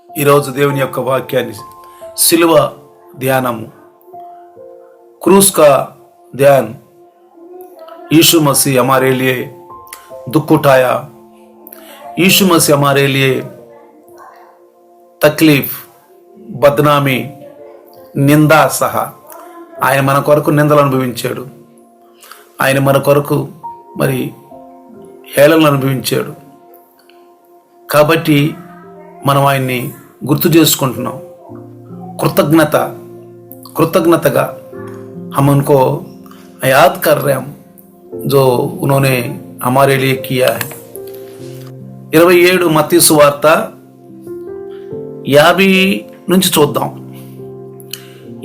ఈరోజు దేవుని యొక్క వాక్యాన్ని సిలువ ధ్యానము, क्रूस का ध्यान। यीशु मसीह हमारे लिए दुख उठाया, यीशु मसीह हमारे लिए तकलीफ, बदनामी, నిందా సహా ఆయన మన కొరకు నిందలు అనుభవించాడు. ఆయన మన కొరకు మరి హేళనలు అనుభవించాడు. కాబట్టి మనం ఆయన్ని గుర్తు చేసుకుంటున్నాం. कृतज्ञतगा हम उनको याद कर रहे हैं जो उन्होंने हमारे लिए किया है। 27 మత్తయి సువార్త 50 నుంచి చూద్దాం.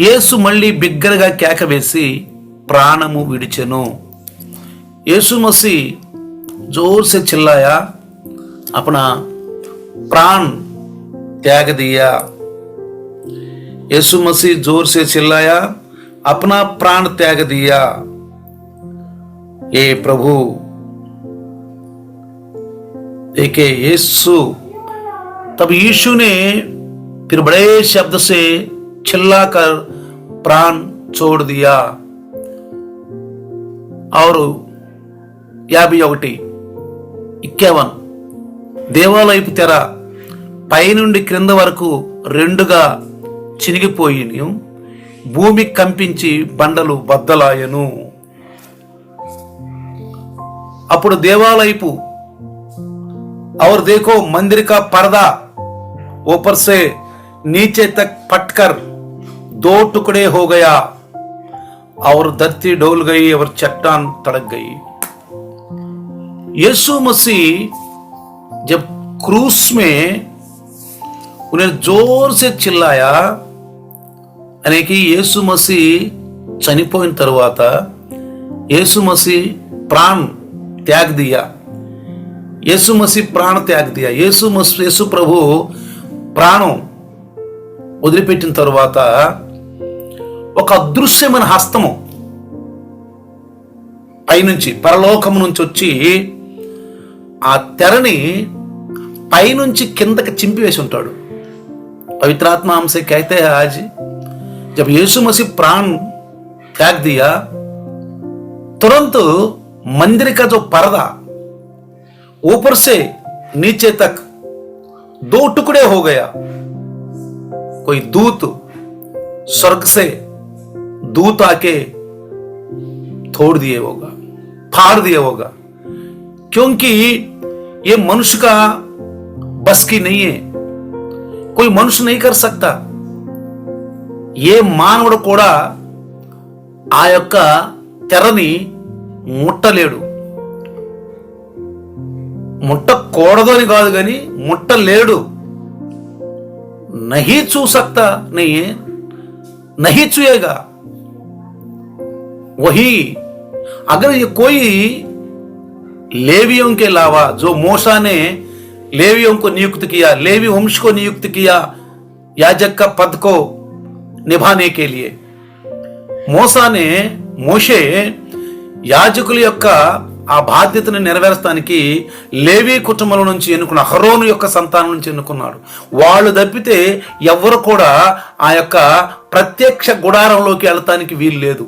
యేసు మళ్ళీ బిగ్గరగా కేక వేసి ప్రాణము విడిచెను. यीशु मसीह जोर से चिल्लाया, अपना प्राण त्याग दिया। यीशु मसीह जोर से चिल्लाया, अपना प्राण त्याग दिया। ये प्रभु देखे यीशु, तब यीशु ने फिर बड़े शब्द से चिल्लाकर प्राण छोड़ दिया। और 51 దేవాలయపు తెర పైనుండి క్రింద వరకు రెండుగా చినిగిపోయి భూమి కంపించి బండలు బద్దలాయను. అప్పుడు దేవాలయపు और देखो मंदिर का पर्दा ऊपर से नीचे तक फटकर 2 टुकड़े हो गया और धरती डोल गई और चट्टान तड़क गई। यीशु मसीह जब क्रूस में उन्हें जोर से चिल्लाया, यानी कि यीशु मसीह చనిపోయిన తరువాత यीशु मसीह प्राण त्याग दिया। यीशु मसीह प्राण त्याग दिया। యేసు ప్రభు ప్రాణం వదిలిపెట్టిన తరువాత ఒక అదృశ్యమైన హస్తము పైనుంచి పరలోకం నుంచి వచ్చి ఆ తెరని పైనుంచి కిందకి చింపివేసి ఉంటాడు. पवित्र आत्मा हमसे कहते हैं आज, जब यीशु मसीह प्राण त्याग दिया, तुरंत मंदिर का जो पर्दा ऊपर से नीचे तक 2 टुकड़े हो गया। कोई दूत स्वर्ग से दूत आके तोड़ दिए होगा, फाड़ दिया होगा, क्योंकि ये मनुष्य का बस की नहीं है। कोई मनुष्य नहीं कर सकता। ఏ మానవుడు కూడా ఆ యొక్క తెరని ముట్టలేడు. ముట్టకూడదు అని కాదు, కానీ ముట్టలేడు. नहीं छू सकता, नहीं है, नहीं छुएगा। वही अगर ये कोई लेवियों के अलावा, जो मूसा ने लेवियों को नियुक्त किया, लेवी वंश को नियुक्त किया याजक का पद को నిభానే के लिए, మోషే యాజకుల యొక్క ఆ బాధ్యతను నెరవేర్చడానికి లేవీ కుటుంబం నుంచి ఎన్నుకున్న అహరోను యొక్క సంతానం నుంచి ఎన్నుకున్నాడు. వాళ్ళు తప్పితే ఎవరు కూడా ఆ యొక్క ప్రత్యక్ష గుడారంలోకి వెళ్ళటానికి వీలు లేదు.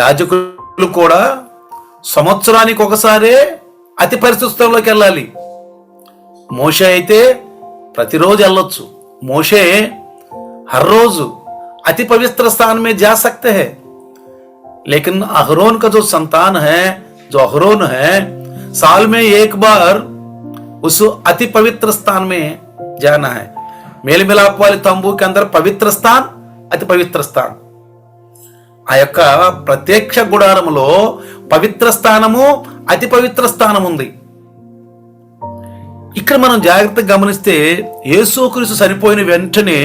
యాజకులు కూడా సంవత్సరానికి ఒకసారే అతి పరిశుద్ధంలోకి వెళ్ళాలి. మోషే అయితే ప్రతిరోజు వెళ్ళొచ్చు. मोशे हर रोज अति पवित्र स्थान में जा सकते हैं, लेकिन अहरोन का जो संतान है, जो अहरोन है, साल में एक बार उस अति पवित्र स्थान में जाना है। मेल मिलाप वाले तंबू के अंदर पवित्र स्थान, अति पवित्र स्थान। ఆ యొక్క ప్రత్యక్ష గుడారములో పవిత్ర స్థానము, అతి పవిత్ర స్థానం ఉంది. ఇక్కడ మనం జాగ్రత్తగా గమనిస్తే యేసుక్రీస్తు చనిపోయిన వెంటనే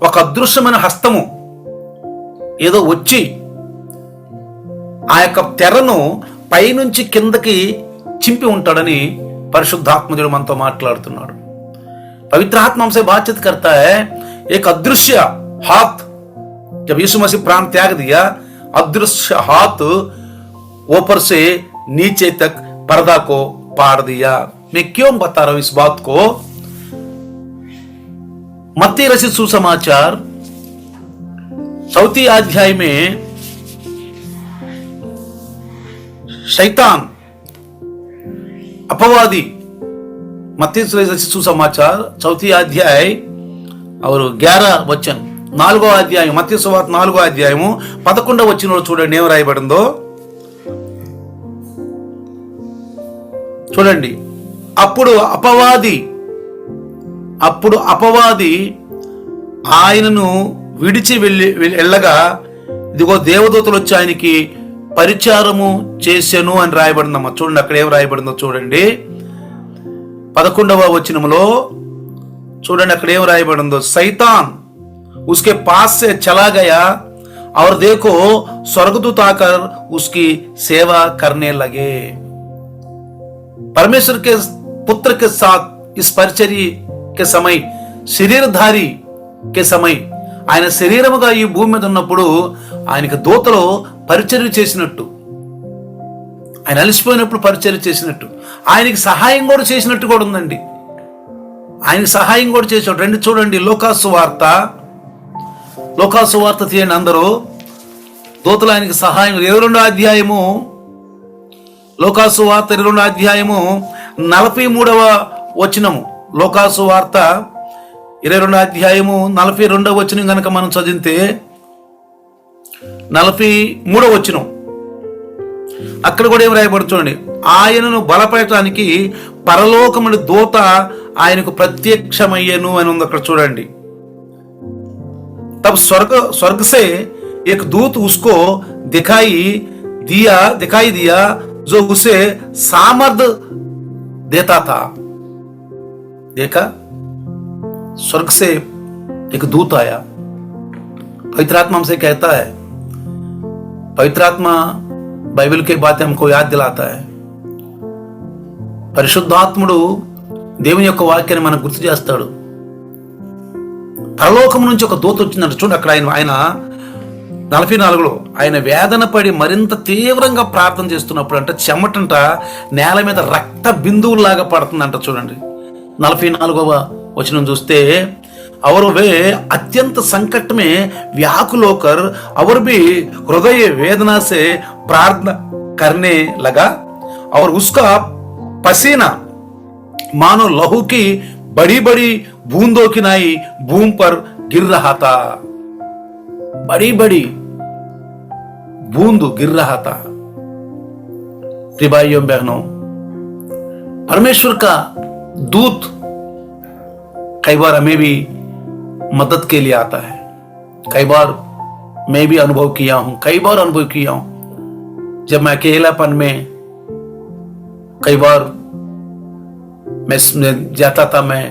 ఒక అదృశ్యమైన హస్తము ఏదో వచ్చి ఆ యొక్క తెరను పైనుంచి కిందకి చింపి ఉంటాడని పరిశుద్ధాత్మజుడు మనతో మాట్లాడుతున్నాడు. पवित्र आत्मा हमसे बातचीत करता है। एक अदृश्य हाथ, जब यीशु मसीह प्राण त्याग दिया, अदृश्य हाथ ऊपर से नीचे तक पर्दा को पाड़ दिया। मैं क्यों बता रहा हूं इस बात को? मत्ती रचित सुसमाचार 4 अध्याय में शैतान अपवादी, मत्ती रचित सुसमाचार 4 अध्याय और 11 वचन, 4వ అధ్యాయం మత్తయి సువార్త 4వ అధ్యాయము 11వ వచనంలో చూడండి ఏం రాయబడిందో. చూడండి, అప్పుడు అపవాది ఆయనను విడిచి వెళ్ళగా ఇదిగో దేవదూతలు వచ్చి ఆయనకి పరిచారము చేసెను అని రాయబడిందమ్మా. చూడండి అక్కడ ఏం రాయబడిందో చూడండి. 11వ వచనంలో చూడండి అక్కడ ఏం రాయబడిందో. సైతాన్ उसके पास से चला गया और देखो स्वर्गदूत आकर उसकी सेवा करने लगे. परमेश्वर के पुत्र के साथ इस परिचर्य के समय, శరీరధారి के समय, ఆయన శరీరముగా ఈ భూమి మీద ఉన్నప్పుడు ఆయనకి దూతలు పరిచర్య చేసినట్టు, ఆయన అలసిపోయినప్పుడు పరిచర్య చేసినట్టు, ఆయనకి సహాయం కూడా చేసినట్టు కూడా ఉందండి. ఆయనకి సహాయం కూడా చేసినట్టు. రెండు చూడండి, లోకాసు వార్త తీయండి అందరూ. దూతలు ఆయనకి సహాయం. 22వ అధ్యాయము, లోకాసు వార్త 22వ అధ్యాయము 43వ వచనము. లోకాసు వార్త 22వ అధ్యాయము 42వ వచనం కనుక మనం చదివితే 43వ వచనం అక్కడ కూడా ఏం రాయబడుతుంది చూడండి. ఆయనను బలపడటానికి పరలోకముని దూత ఆయనకు ప్రత్యక్షమయ్యను అని ఉంది అక్కడ చూడండి. तब स्वर्ग से एक दूत उसको दिखाई दिया जो उसे सामर्थ देता था. देखा, स्वर्ग से एक दूत आया. पवित्र आत्मा हमसे कहता है, पवित्र आत्मा बाइबल की बातें हमको याद दिलाता है. పరిశుద్ధాత్ముడు దేవుని యొక్క వాక్యాన్ని మనకు గుర్తు చేస్తాడు. పరలోకం నుంచి ఒక దూత వచ్చిందంట. చూడండి అక్కడ ఆయన 44లో ఆయన వేదన పడి మరింత తీవ్రంగా ప్రార్థన చేస్తున్నప్పుడు అంట చెమటంట నేల మీద రక్త బిందువులాగా పడుతుందంట. చూడండి 44వ వచనం చూస్తే, और वे अत्यंत संकट में व्याकुल होकर और भी हृदय वेदना से प्रार्थना करने लगा और उसका पसीना मानो लहू की बड़ी बड़ी बूंदों की नाई भूमि पर गिर रहा था. बड़ी बड़ी बूंद गिर रहा था. भाइयों बहनों, परमेश्वर का दूत कई बार हमें भी मदद के लिए आता है. कई बार मैं भी अनुभव किया हूं, जब मैं अकेलापन में कई बार मैं जाता था, मैं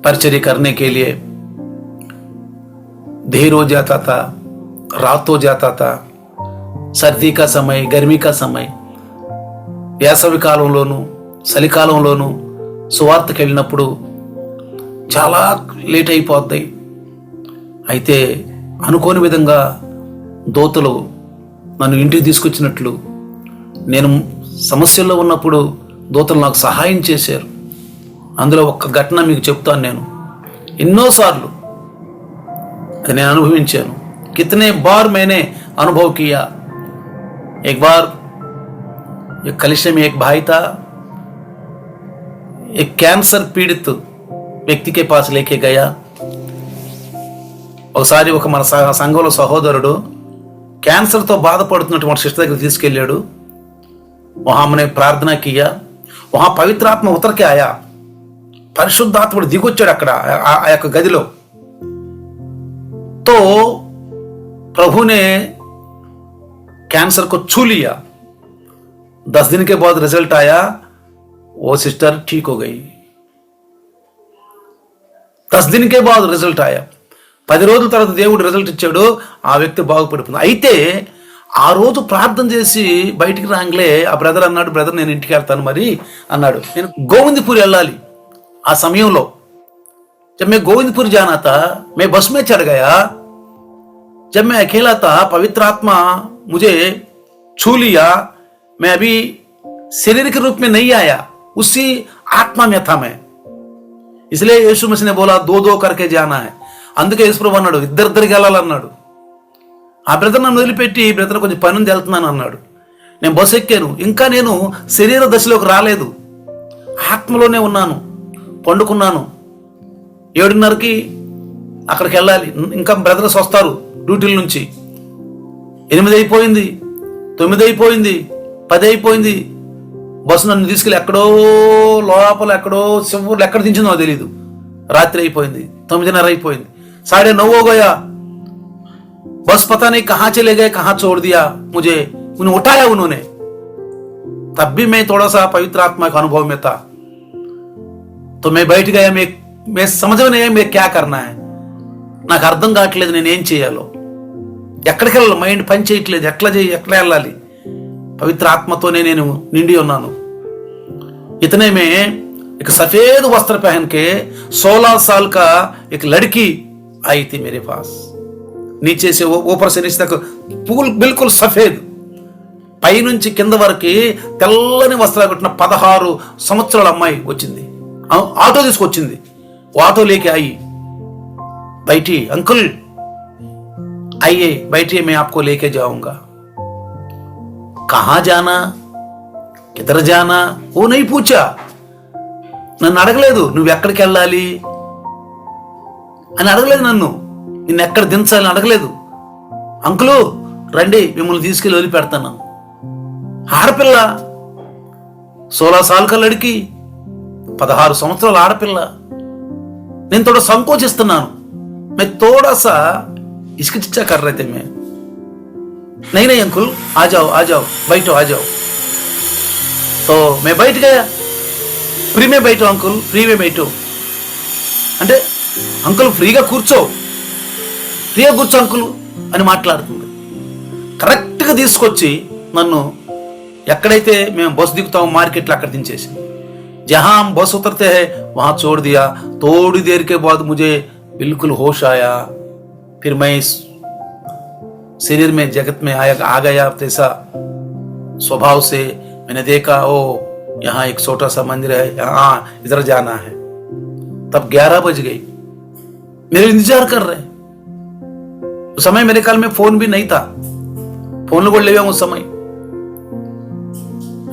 परिचर्या करने के लिए, देर हो जाता था, रात हो जाता था, सर्दी का समय, गर्मी का समय, వేసవి కాలంలోను చలికాలంలోను సువార్తకి వెళ్ళినప్పుడు చాలా లేట్ అయిపోతాయి. అయితే అనుకోని విధంగా దూతలు నన్ను ఇంటికి తీసుకొచ్చినట్లు, నేను సమస్యల్లో ఉన్నప్పుడు దూతలు నాకు సహాయం చేశారు. అందులో ఒక్క ఘటన మీకు చెప్తాను. నేను ఎన్నోసార్లు అది నేను అనుభవించాను. कितने बार मैंने अनुभव किया. एक बार एक कलिशे में एक भाई था, एक कैंसर पीड़ित వ్యక్తి के पास लेके गया. ఒకసారి ఒక మన సంఘంలో సహోదరుడు క్యాన్సర్తో బాధపడుతున్నటువంటి సిస్టర్ దగ్గర తీసుకెళ్ళాడు. वहां हमने प्रार्थना किया. वहां पवित्र आत्मा उतर के आया. పరిశుద్ధాత్ముడు దిగొచ్చాడు అక్కడ ఆ యొక్క గదిలో. तो प्रभु ने कैंसर को छू लिया. 10 दिन के बाद रिजल्ट आया, वो सिस्टर ठीक हो गई. 10 दिन के बाद रिजल्ट आया. 10 రోజుల తర్వాత దేవుడు రిజల్ట్ ఇచ్చాడు. ఆ వ్యక్తి బాగుపడిపోయింది. అయితే ఆ రోజు ప్రార్థన చేసి బయటికి రాంగ్లే ఆ బ్రదర్ అన్నాడు, బ్రదర్ నేను ఇంటికి వెళ్తాను మరి అన్నాడు. నేను గోవిందపూర్ వెళ్ళాలి. ఆ సమయంలో जब मैं गोविंदपुर जाना था, मैं बस में चढ़ गया. जब मैं अकेला था, पवित्र आत्मा मुझे छू लिया. मैं अभी शरीर के रूप में नहीं आया, उसी आत्मा में था मैं. ఇస్లే యేసు మసీనే బోలా దో దో కర్కే జానా హై. అందుకే యేసుప్రభు అన్నాడు ఇద్దరిద్దరికి వెళ్ళాలన్నాడు. ఆ బ్రదర్ నన్ను వదిలిపెట్టి బ్రదర్ కొంచెం పని ఉంది వెళ్తున్నాను అన్నాడు. నేను బస్సు ఎక్కాను. ఇంకా నేను శరీర దశలోకి రాలేదు, ఆత్మలోనే ఉన్నాను. పండుకున్నాను. 7:30కి అక్కడికి వెళ్ళాలి. ఇంకా బ్రదర్స్ వస్తారు డ్యూటీల నుంచి. 8 అయిపోయింది, 9 అయిపోయింది, 10 అయిపోయింది. బస్సు నన్ను తీసుకెళ్ళి ఎక్కడో లోపల ఎక్కడో చివరిలో ఎక్కడ దించిందో తెలీదు. రాత్రి అయిపోయింది, 9:30 అయిపోయింది. 9:30 हो गया. बस पता नहीं कहां चले गए, कहां छोड़ दिया मुझे. उन्हें उठाया उन्होंने. तब भी मैं थोड़ा सा पवित्र आत्मा के अनुभव में था. तो मैं बैठ गया. मैं समझ में नहीं आया मैं क्या करना है. నాకు అర్థం కావట్లేదు నేనేం చేయాలో. ఎక్కడికి వెళ్ళాలి, మైండ్ పని చేయట్లేదు. ఎట్లా వెళ్ళాలి. పవిత్ర ఆత్మతోనే నేను నిండి ఉన్నాను. इतने में एक सफेद वस्त्र पहन के 16 साल का एक लड़की आई थी मेरे पास. नीचे से ऊपर से नीचे तक बिल्कुल सफेद, పై నుంచి కింద వరకు తెల్లని వస్త్రాలు కట్టిన 16 సంవత్సరాల అమ్మాయి వచ్చింది. ఆటో తీసుకొచ్చింది. ఆటో లేకే आई बैठी. अंकल आइए बैठिए, मैं आपको लेके जाऊंगा. कहां जाना, किधर जाना वो नहीं पूछा. నన్ను అడగలేదు నువ్వు ఎక్కడికి వెళ్ళాలి అని అడగలేదు. నిన్ను ఎక్కడ దించాలని అడగలేదు. అంకులు రండి మిమ్మల్ని తీసుకెళ్ళి వదిలిపెడతాను. ఆడపిల్ల 16 साल का लड़की, 16 సంవత్సరాల ఆడపిల్ల. నేను थोड़ा సంకోచిస్తున్నాను. मैं थोड़ा सा हिचकिचा कर रहे थे. मैं नहीं अंकुल आ जाओ बैठो आ जाओ. तो मैं बैठ गया. फ्री में बैठो अंकुल, फ्री में बैठो అంటే అంకుల్ ఫ్రీగా కూర్చో అంకుల్ అని మాట్లాడుతుంది. కరెక్ట్గా తీసుకొచ్చి నన్ను ఎక్కడైతే మేము బస్సు దిగుతామో మార్కెట్లో అక్కడ దించేసి, जहां हम बस उतरते हैं वहां छोड़ दिया. थोड़ी देर के बाद मुझे बिल्कुल होश आया. फिर मैं इस शरीर में जगत में आ गया. ऐसा स्वभाव से मैंने देखा ओ यहाँ एक छोटा सा मंदिर है, यहाँ इधर जाना है. तब 11 बज गई. मेरे इंतजार कर रहे. उस समय मेरे ख्याल में फोन भी नहीं था. फोन కూడా లేవేమో उस समय.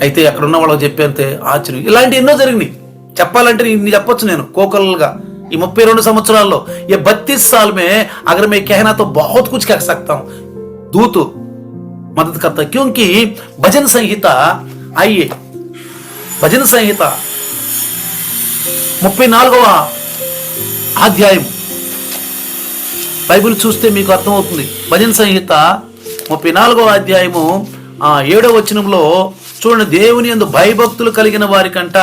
అయితే అక్కడ ఉన్న వాళ్ళకి చెప్పేంతే ఆశ్చర్యం. ఇలాంటి ఎన్నో జరిగినాయి. చెప్పాలంటే ఇన్ని చెప్పొచ్చు నేను కోకల్గా. ये 32 సంవత్సరాల్లో ये 32 साल में अगर मैं कहना तो बहुत कुछ कह सकता हूं. दूत मदद करता है क्योंकि भजन संहिता, आइए भजन संहिता 34వ అధ్యాయం బైబిల్ చూస్తే మీకు అర్థమవుతుంది. భజన సంహిత 34వ అధ్యాయము 7వ వచనంలో చూడండి. దేవుని యందు భయభక్తులు కలిగిన వారికంట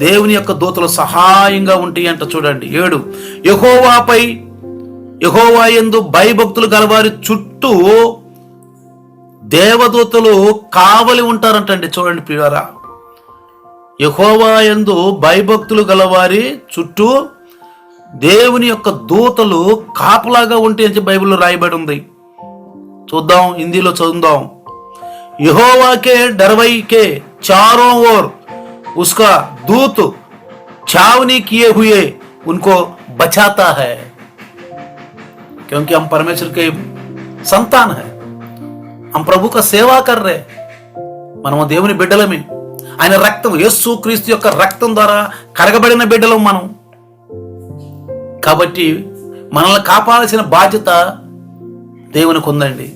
దేవుని యొక్క దూతలు సహాయంగా ఉంటాయి అంట. చూడండి 7, యెహోవా యందు భయభక్తులు గలవారి చుట్టూ దేవదూతలు కావలి ఉంటారంటండి. చూడండి ప్రియులారా, యెహోవా యందు భయభక్తులు గలవారి చుట్టూ దేవుని యొక్క దూతలు కాపలాగా ఉంటాయి అని బైబిల్లో రాయబడి ఉంది. చూద్దాం, హిందీలో చదువుదాం. यहोवा के डरवई के चारों ओर उसका दूत छावनी किए हुए उनको बचाता है. क्योंकि हम परमेश्वर के संतान है, हम प्रभु का सेवा कर रहे. మనము దేవుని బిడ్డలమే. ఆయన రక్తం, యేసు క్రీస్తు యొక్క రక్తం ద్వారా కడగబడిన బిడ్డలం మనం. కాబట్టి మనల్ని కాపాడాల్సిన బాధ్యత దేవునికి ఉందండి.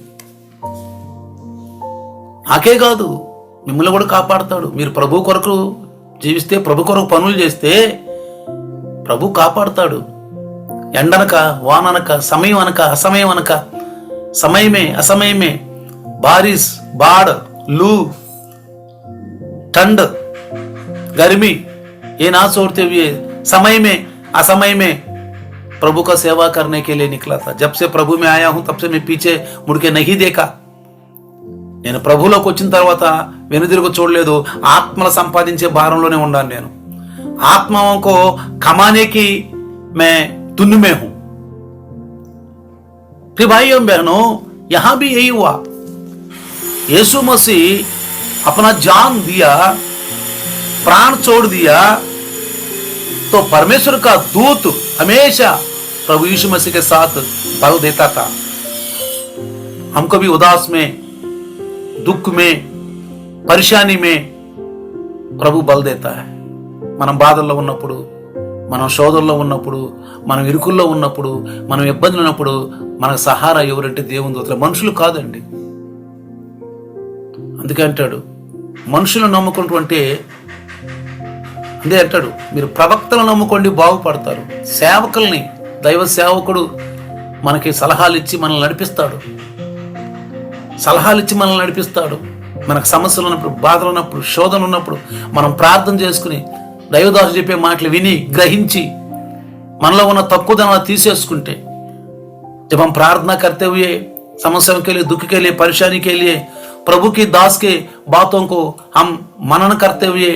నాకే కాదు, మిమ్మల్ని కూడా కాపాడతాడు. మీరు ప్రభు కొరకు జీవిస్తే, ప్రభు కొరకు పనులు చేస్తే ప్రభు కాపాడతాడు. ఎండనక వాననక, సమయం అనక అసమయం అనక, సమయమే అసమయమే, बारिश बाढ़ लू ठंड गर्मी ये ना छोड़ते हुए समय में असमय में प्रभु का सेवा करने के लिए निकला था. जब से प्रभु में आया हूं तब से मैं पीछे मुड़ के नहीं देखा. నేను ప్రభులోకి వచ్చిన తర్వాత వెనుదిరుగు చూడలేదు. ఆత్మల సంపాదించే భారంలోనే ఉన్నాను నేను. ఆత్మకు కమానేకి मैं धुन में हूं. फिर भाइयों बहनों, यहां भी यही हुआ. यीशु मसीह अपना जान दिया, प्राण छोड़ दिया तो परमेश्वर का दूत हमेशा प्रभु यीशु मसीह के साथ बल देता था। हमको भी उदास में, दुख में, పరేషానీ మే ప్రభు బల్ దేతా హై। మనం బాధల్లో ఉన్నప్పుడు, మనం శోధనలో ఉన్నప్పుడు, మనం ఇరుకుల్లో ఉన్నప్పుడు, మనం ఇబ్బందులు ఉన్నప్పుడు మనకు సహారా ఎవరంటే దేవుని దూతలు, మనుషులు కాదండి। అందుకే అంటాడు మనుషులను నమ్ముకుంటుంటే, అదే అంటాడు మీరు ప్రవక్తలను నమ్ముకోండి బాగుపడతారు। సేవకుల్ని, దైవ సేవకుడు మనకి సలహాలు ఇచ్చి మనల్ని నడిపిస్తాడు। మనకు సమస్యలు ఉన్నప్పుడు, బాధలు ఉన్నప్పుడు, శోధన ఉన్నప్పుడు మనం ప్రార్థన చేసుకుని దైవదాసు చెప్పే మాటలు విని గ్రహించి మనలో ఉన్న తక్కువదనాలు తీసేసుకుంటే, जब हम प्रार्थना करते हुए समस्याओं के लिए, दुख के लिए, परेशानी के लिए प्रभु की दास के बातों को हम मनन करते हुए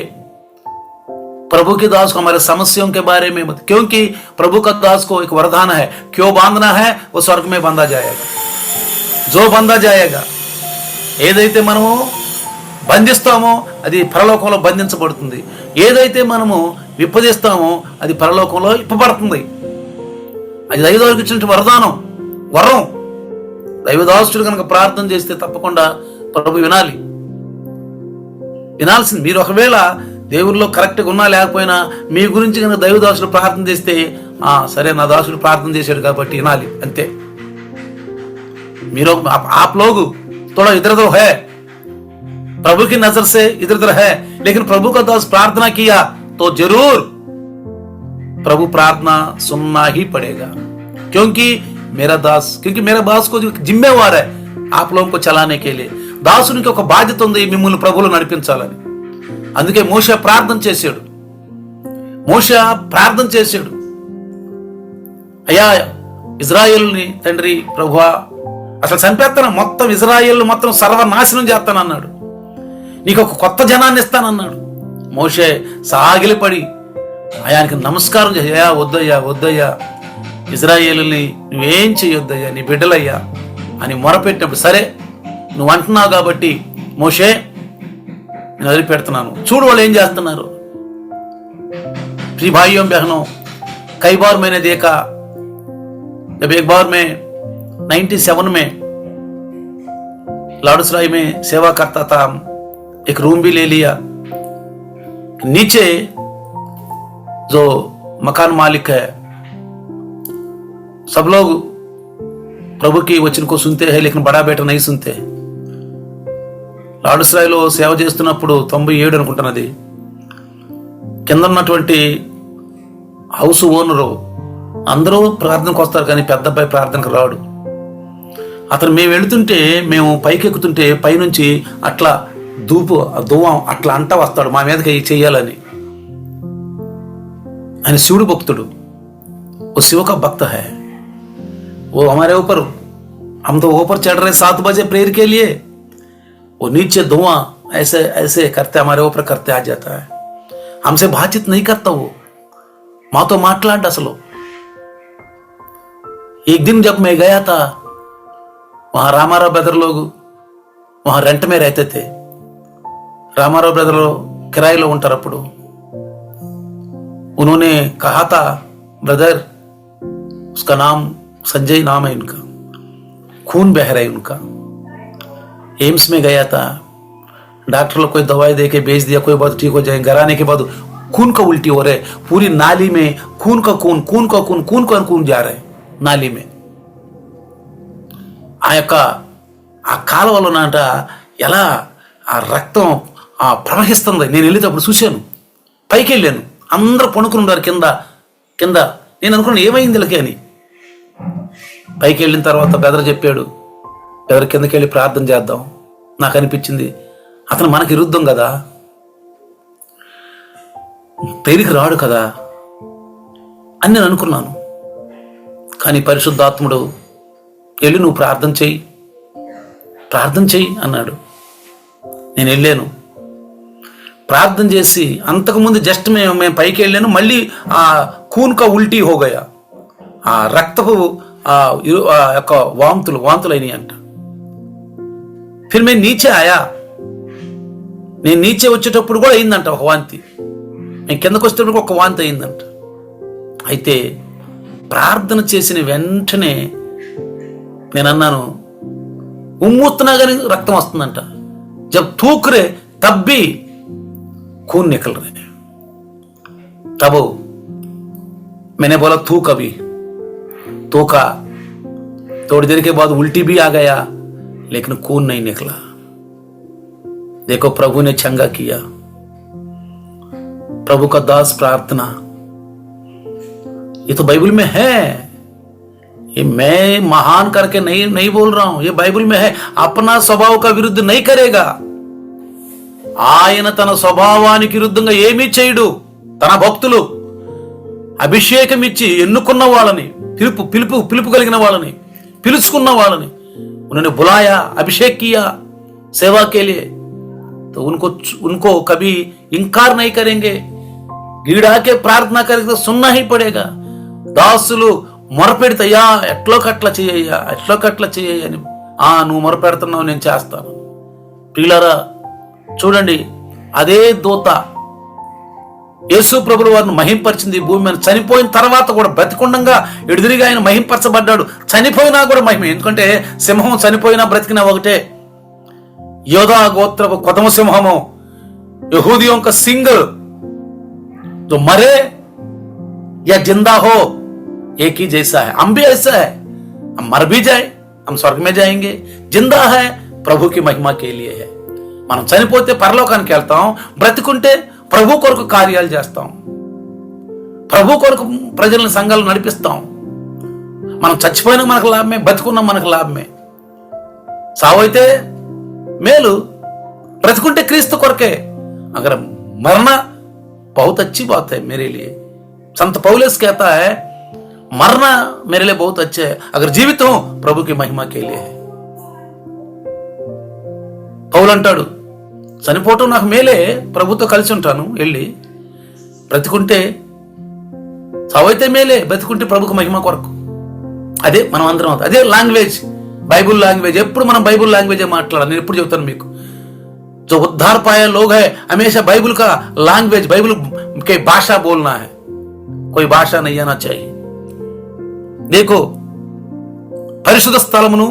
प्रभु के दास को हमारे समस्याओं के बारे में, क्योंकि प्रभु का दास को एक वरदान है, क्यों बांधना है वो स्वर्ग में बांधा जाएगा। जो बांधा जाएगा, ఏదైతే మనము బంధిస్తామో అది పరలోకంలో బంధించబడుతుంది, ఏదైతే మనము విప్పదీస్తామో అది పరలోకంలో ఇప్పబడుతుంది। అది దైవదాసుడికి ఇచ్చినటువంటి వరం। దైవదాసుడు కనుక ప్రార్థన చేస్తే తప్పకుండా ప్రభు వినాల్సింది। మీరు ఒకవేళ దేవుల్లో కరెక్ట్గా ఉన్నా లేకపోయినా మీ గురించి కనుక దైవదాసుడు ప్రార్థన చేస్తే, సరే నా దాసుడు ప్రార్థన చేశాడు కాబట్టి వినాలి, అంతే। మీరు आप लोग थोड़ा इधर उधर है, प्रभु की नजर से इधर उधर है, लेकिन प्रभु का दास प्रार्थना किया तो जरूर प्रभु प्रार्थना सुनना ही पड़ेगा, क्योंकि मेरा दास को जो जिम्मेवार है आप लोगों को चलाने के लिए। దాసునికి ఒక బాధ్యత ఉంది మిమ్మల్ని ప్రభువులో నడిపించాలని। అందుకే మోషే ప్రార్థన చేశాడు, అయ్యా ఇజ్రాయేలుని తండ్రి ప్రభువా అసలు చంపేస్తాను, మొత్తం ఇజ్రాయేల్ మొత్తం సర్వనాశనం చేస్తానన్నాడు, నీకు ఒక కొత్త జనాన్ని ఇస్తానన్నాడు। మోషే సాగిలిపడి ఆయనకి నమస్కారం చేసి, వద్దయ్యా ఇజ్రాయేలుని నువ్వేం చేయొద్దయ్యా, నీ బిడ్డలయ్యా అని మొరపెట్టినప్పుడు, సరే నువ్వు అంటున్నావు కాబట్టి మోషే నేను వదిలిపెడుతున్నాను। చూడు వాళ్ళు ఏం చేస్తున్నారు। प्रिय भाइयों बहनों, कई बार मैंने देखा, जब एक बार मैं 97 में लाड़ूसराय में सेवा करता था, एक रूम भी ले लिया। नीचे जो मकान मालिक है, सब लोग प्रभु की वचन को सुनते हैं, लेकिन बड़ा बेटा नहीं सुनते। లాడుసరాయిలో సేవ చేస్తున్నప్పుడు 97 అనుకుంటున్నది, కింద ఉన్నటువంటి హౌస్ ఓనరు అందరూ ప్రార్థనకు వస్తారు కానీ పెద్ద అబ్బాయి ప్రార్థనకు రాడు। అతను మేము పైకి ఎక్కుతుంటే పైనుంచి అట్లా దువ్వం అట్లా అంటా వస్తాడు మా మీదకి చెయ్యాలని। ఆయన శివుడు భక్తుడు, वो शिव का भक्त है। वो हमारे ऊपर, हम तो ऊपर चढ़ रहे 7 बजे प्रेयर के लिए, वो नीचे धुआं ऐसे ऐसे करते हमारे ऊपर करते आ जाता है। हमसे बातचीत नहीं करता वो, मातो माटलाड असलो। एक दिन जब मैं गया था, वहां रामाराव ब्रदर लोग वहां रेंट में रहते थे। रामाराव ब्रदर किराएलो ఉంటారు అప్పుడు। उन्होंने कहा था, ब्रदर उसका नाम संजय नाम है इनका, खून बह रहा है उनका। एम्स में गया था, डॉक्टर लोग कोई दवाई देके भेज दिया, कोई बात ठीक हो जाए। घर आने के बाद खून का उल्टी हो रहे, पूरी नाली में खून का खून जा रहे नाली में। ఆ కాలువలోనంట ఎలా ఆ రక్తం ప్రవహిస్తుంది। నేను వెళ్ళేటప్పుడు చూశాను, పైకి వెళ్ళాను, అందరూ పడుకుని ఉన్నారు కింద। నేను అనుకున్నాను ఏమైంది వీళ్ళకి అని। పైకి వెళ్ళిన తర్వాత బ్రదర్ చెప్పాడు, ఎవరి కిందకి వెళ్ళి ప్రార్థన చేద్దాం। నాకు అనిపించింది అతను మనకి విరుద్ధం కదా, తేలికి రాడు కదా అని నేను అనుకున్నాను। కానీ పరిశుద్ధాత్ముడు వెళ్ళి నువ్వు ప్రార్థన చెయ్యి అన్నాడు। నేను వెళ్ళాను, ప్రార్థన చేసి అంతకుముందు జస్ట్ మేము పైకి వెళ్ళాను, మళ్ళీ ఆ खून का उल्टी हो गया, ఆ రక్తపు యొక్క వాంతులు అయినాయి అంట। फिर मैं नीचे आया, నేను నీచే వచ్చేటప్పుడు కూడా అయిందంట ఒక వాంతి, నేను కిందకు వచ్చేటప్పుడు ఒక వాంతి అయిందంట। అయితే ప్రార్థన చేసిన వెంటనే నేను అన్నాను, ఉమ్మూస్తున్నా కానీ రక్తం వస్తుందంట. జబ్ थूक रहे तब भी खून निकल रहे हैं. तब मैंने बोला थूक अभी, थूका. थोड़ी देर के बाद उल्टी भी आ गया, लेकिन खून नहीं निकला. देखो प्रभु ने चंगा किया. प्रभु का दास प्रार्थना, ये तो बाइबल में है. ये मैं महान करके नहीं बोल रहा हूं, ये बाइबल में है. अपना स्वभाव का विरुद्ध नहीं करेगा. ఆయన తన స్వభావానికి విరుద్ధంగా ఏమీ చేయడు. తన భక్తులు అభిషేకం ఇచ్చి ఎన్నుకున్న వాళ్ళని, పిలుపు కలిగిన వాళ్ళని, పిలుచుకున్న వాళ్ళని उन्होंने बुलाया, अभिषेक किया सेवा के लिए, तो उनको कभी इंकार नहीं करेंगे. गिड़ा के प्रार्थना करेंगे तो सुनना ही पड़ेगा. దాసులు మొరపెడితయ్యా ఎట్లో కట్ల చెయ్యయ్యా, ఎట్లో కట్ల చెయ్యయ్యా అని, నువ్వు మొరపెడుతున్నావు, నేను చేస్తాను. ప్రియులారా చూడండి, అదే దూత యేసు ప్రభుల వారిని మహింపరిచింది భూమి మీద. చనిపోయిన తర్వాత కూడా బ్రతికుండగా ఎదురుగా ఆయన మహింపరచబడ్డాడు. చనిపోయినా కూడా మహిమ, ఎందుకంటే సింహం చనిపోయినా బ్రతికినా ఒకటే. యోధా గోత్రపు కొదమ సింహము, यहूदियों का सिंह जो मरे या जिंदा हो एक ही जैसा है. हम भी ऐसा है, हम मर भी जाए हम स्वर्ग में जाएंगे, जिंदा है प्रभु की महिमा के लिए है. మనం చనిపోతే పరలోకానికి వెళ్తాం, బ్రతికుంటే ప్రభు కొరకు కార్యాలు చేస్తాం, ప్రభు కొరకు ప్రజలను సంఘాలు నడిపిస్తాం. మనం చచ్చిపోయినా మనకు లాభమే, బతికున్నాం మనకు లాభమే. సావైతే మేలు, బ్రతికుంటే క్రీస్తు కొరకే. अगर मरना बहुत अच्छी बात है मेरे लिए. संत पौलुस कहता है मरना मेरे लिए बहुत अच्छा है, अगर जीवित हूं प्रभु की महिमा के लिए है. పౌలు అంటాడు, చనిపోవటం నాకు మేలే, ప్రభుతో కలిసి ఉంటాను వెళ్ళి. బ్రతికుంటే సావైతే మేలే, బ్రతికుంటే ప్రభుకు మహిమ కొరకు. అదే మనం అందరం, అదే లాంగ్వేజ్, బైబుల్ లాంగ్వేజ్. ఎప్పుడు మనం బైబుల్ లాంగ్వేజే మాట్లాడాలి. నేను ఎప్పుడు చెబుతాను మీకు, जो उद्धार पाया लोग है हमेशा बाइबल का लैंग्वेज, बाइबल के भाषा बोलना है, कोई भाषा नहीं आना चाहिए. देखो పరిశుద్ధ స్థలమును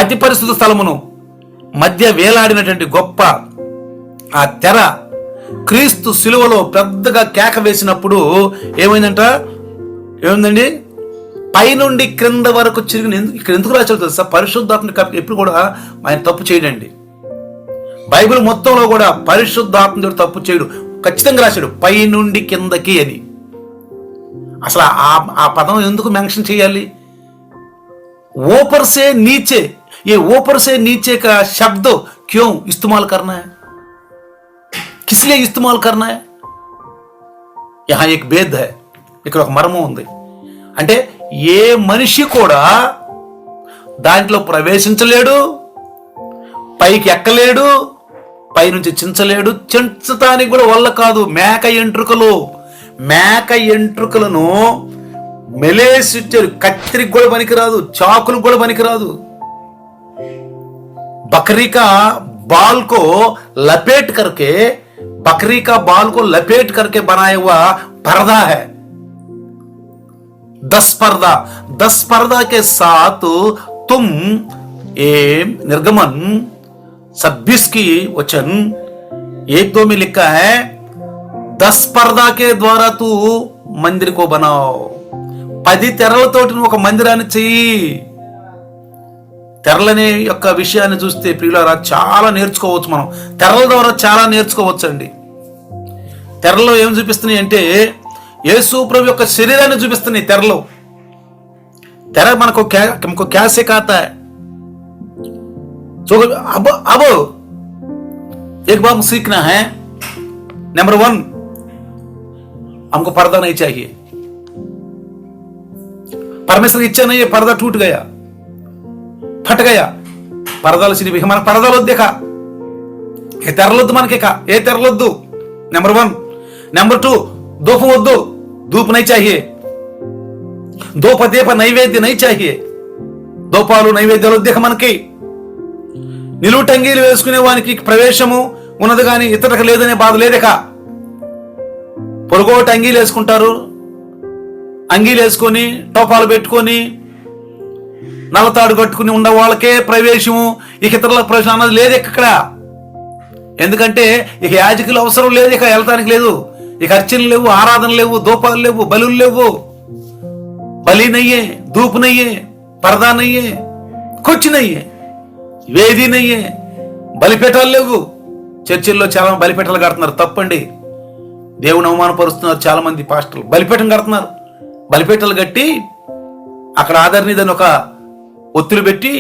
అతి పరిశుద్ధ స్థలమును మధ్య వేలాడినటువంటి గొప్ప ఆ తెర క్రీస్తు శిలువలో పెద్దగా కేక వేసినప్పుడు ఏమైందండి, పైనుండి క్రింద వరకు చిరిగిన. ఇక్కడ ఎందుకు రాశారు తెలుసా? పరిశుద్ధాత్మ ఎప్పుడు కూడా ఆయన తప్పు చేయడండి. బైబిల్ మొత్తంలో కూడా పరిశుద్ధాత్ముడు తప్పు చేయడు, ఖచ్చితంగా రాశాడు పై నుండి కిందకి అని. అసలు ఆ పదం ఎందుకు మెన్షన్ చేయాలి? ऊपर से नीचे, ये ऊपर से नीचे का शब्द क्यों इस्तेमाल करना है? किस लिए इस्तेमाल करना है? यहां एक भेद है, ఇక్కడ ఒక మర్మం ఉంది. అంటే ఏ మనిషి కూడా దాంట్లో ప్రవేశించలేడు, పైకి ఎక్కలేడు, పైనుంచి చించలేడు. చించటానికి కూడా వల్ల కాదు. మేక ఎంట్రుకలను మెలేసిచ్చారు, కత్తిరికి కూడా పనికిరాదు, చాకులకు కూడా పనికిరాదు. बकरी का बाल को लपेट करके बनाया हुआ पर्दा है, 10 पर्दा के साथ तुम निर्गमन 26 की वचन 1-2 में लिखा है, 10 पर्दा के द्वारा तू मंदिर को बनाओ. 10 తెరలతోటి నువ్వు ఒక మందిరాన్ని చెయ్యి. తెరలనే యొక్క విషయాన్ని చూస్తే ప్రియులారా చాలా నేర్చుకోవచ్చు. మనం తెరల ద్వారా చాలా నేర్చుకోవచ్చు అండి. తెరలో ఏం చూపిస్తున్నాయి అంటే యేసు ప్రభు యొక్క శరీరాన్ని చూపిస్తున్నాయి తెరలో. తెర మనకు क्या सिखाता है? अब एक बात सीखना है. नंबर 1, हमको पर्दा नहीं चाहिए. परमेश्वर इच्छा नहीं है, पर्दा टूट गया, फट गया. పరదాలు చినిపోయి మన పరదాలు వద్దేకా, ఏ తెరలొద్దు మనకేకా, ఏ తెరలొద్దు. నెంబర్ 1. నెంబర్ 2, ధూపం వద్దు, ధూప్ नहीं चाहिए. దీప నైవేద్య नहीं चाहिए. దూపాలు నైవేద్యాలు వద్దేక మనకి. నిలువు టంగీలు వేసుకునే వానికి ప్రవేశము ఉన్నది కానీ ఇతరులకు లేదనే బాధ లేదేక. పొరుగో టంగీలు వేసుకుంటారు, అంగీలు వేసుకొని టోపాలు పెట్టుకొని నల్లతాడు కట్టుకుని ఉన్న వాళ్ళకే ప్రవేశము, ఇక ఇతరులకు ప్రవేశం అన్నది లేదు ఇక్కడ. ఎందుకంటే ఇక యాజకులు అవసరం లేదు, ఇక వెళ్ళటానికి లేదు, ఇక అర్చనలు లేవు, ఆరాధన లేవు, దూపాలు లేవు, బలులు లేవు. బలి నయ్యే, ధూపు నయ్యే, పరదా నయ్యే, కుర్చీ నయ్యే, వేది నయ్యే, బలిపీఠాలు లేవు. చర్చిల్లో చాలా బలిపీఠాలు కడుతున్నారు, తప్పండి. దేవుని అవమానపరుస్తున్నారు చాలా మంది పాస్టర్లు. బలిపీఠం కడుతున్నారు, బలిపీఠాలు కట్టి అక్కడ ఆదరణీదని ఒక ఒత్తులు పెట్టి,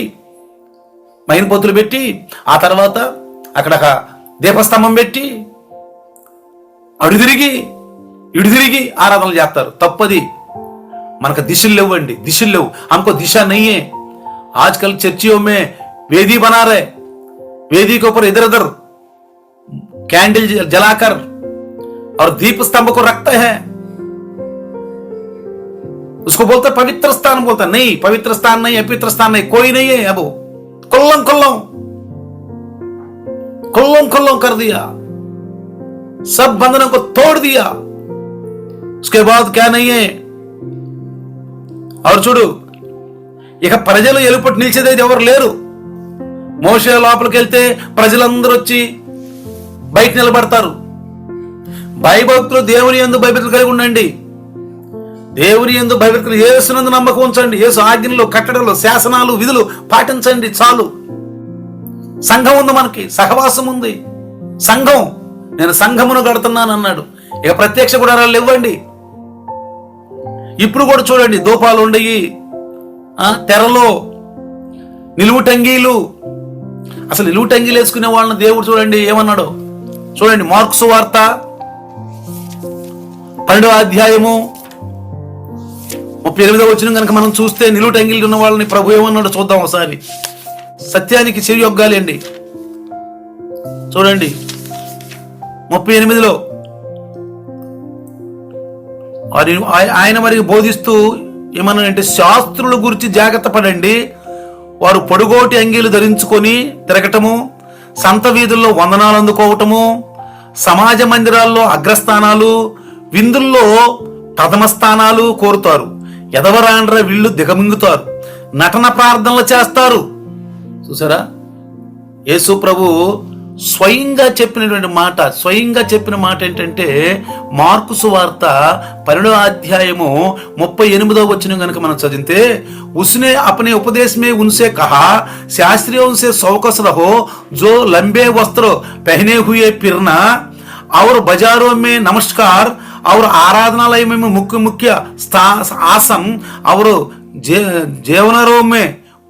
మైన్ పొత్తులు పెట్టి, ఆ తర్వాత అక్కడ ఒక దీపస్తంభం పెట్టి ఇడు తిరిగి ఆరాధనలు చేస్తారు. తప్పది. మనకు దిశలు లేవండి, దిశలు లేవు. हमको दिशा नहीं है. आजकल चर्चियों में वेदी बना रहे, वेदी के ऊपर इधर उधर कैंडल जलाकर और दीप स्तंभ को रखते हैं, उसको बोलते पवित्र स्थान. बोलता नहीं, पवित्र स्थान नहीं, अपवित्र स्थान नहीं, कोई नहीं है. अब कुल्लम कर दिया, सब बंधनों को तोड़ दिया. उसके बाद क्या नहीं है. और చూడు, ఇక ప్రజలు ఎలుపటి నిలిచేది ఎవరు లేరు. మోషే లోపలికి వెళ్తే ప్రజలందరూ వచ్చి బయట నిలబడతారు. భయభక్తులు దేవుని యందు భయభక్తులు కలిగి ఉండండి. దేవుని యందు భయభక్తులు, యేసునందు నమ్మకం ఉంచండి. యేసు ఆజ్ఞలు, కట్టడలు, శాసనాలు, విధులు పాటించండి చాలు. సంఘం ఉంది, మనకి సహవాసం ఉంది. సంఘం, నేను సంఘమును కడుతున్నాను అన్నాడు. ఇక ప్రత్యక్ష గుడారాలు ఇవ్వండి. ఇప్పుడు కూడా చూడండి, దూపాలు ఉండయి, తెరలో నిలువుటంగీలు. అసలు నిలువుటంగీలు వేసుకునే వాళ్ళని దేవుడు చూడండి ఏమన్నాడు. చూడండి, మార్కు సువార్త 12వ అధ్యాయము 38వ వచనం కనుక మనం చూస్తే, నిలువుటంగీలు ఉన్న వాళ్ళని ప్రభు ఏమన్నాడు చూద్దాం ఒకసారి. సత్యానికి చెవియొగ్గాలండి. చూడండి 38లో ఆయన మరి బోధిస్తూ ఏమన్నాడంటే, శాస్త్రుల గురించి జాగ్రత్త పడండి. వారు పొడుగోటి అంగీలు ధరించుకొని తిరగటము, సంత వీధుల్లో వందనాలు అందుకోవటము, సమాజ మందిరాల్లో అగ్రస్థానాలు, విందుల్లో ప్రథమ స్థానాలు కోరుతారు. ఎదవరాండ్ర వీళ్ళు దిగమింగుతారు, నటన ప్రార్థనలు చేస్తారు. చూసారా, యేసు ప్రభు స్వయంగా చెప్పినటువంటి మాట, స్వయంగా చెప్పిన మాట ఏంటంటే, మార్కు సువార్త 12వ అధ్యాయము 38వ వచనం కనుక మనం చదివితే, उसने अपने उपदेश में उनसे कहा, शास्त्रियों से चौकस रहो, जो लंबे वस्त्र पहने हुए फिरना और बाजारों में नमस्कार और आराधनालय में मुख्य आसन और जेवनरों में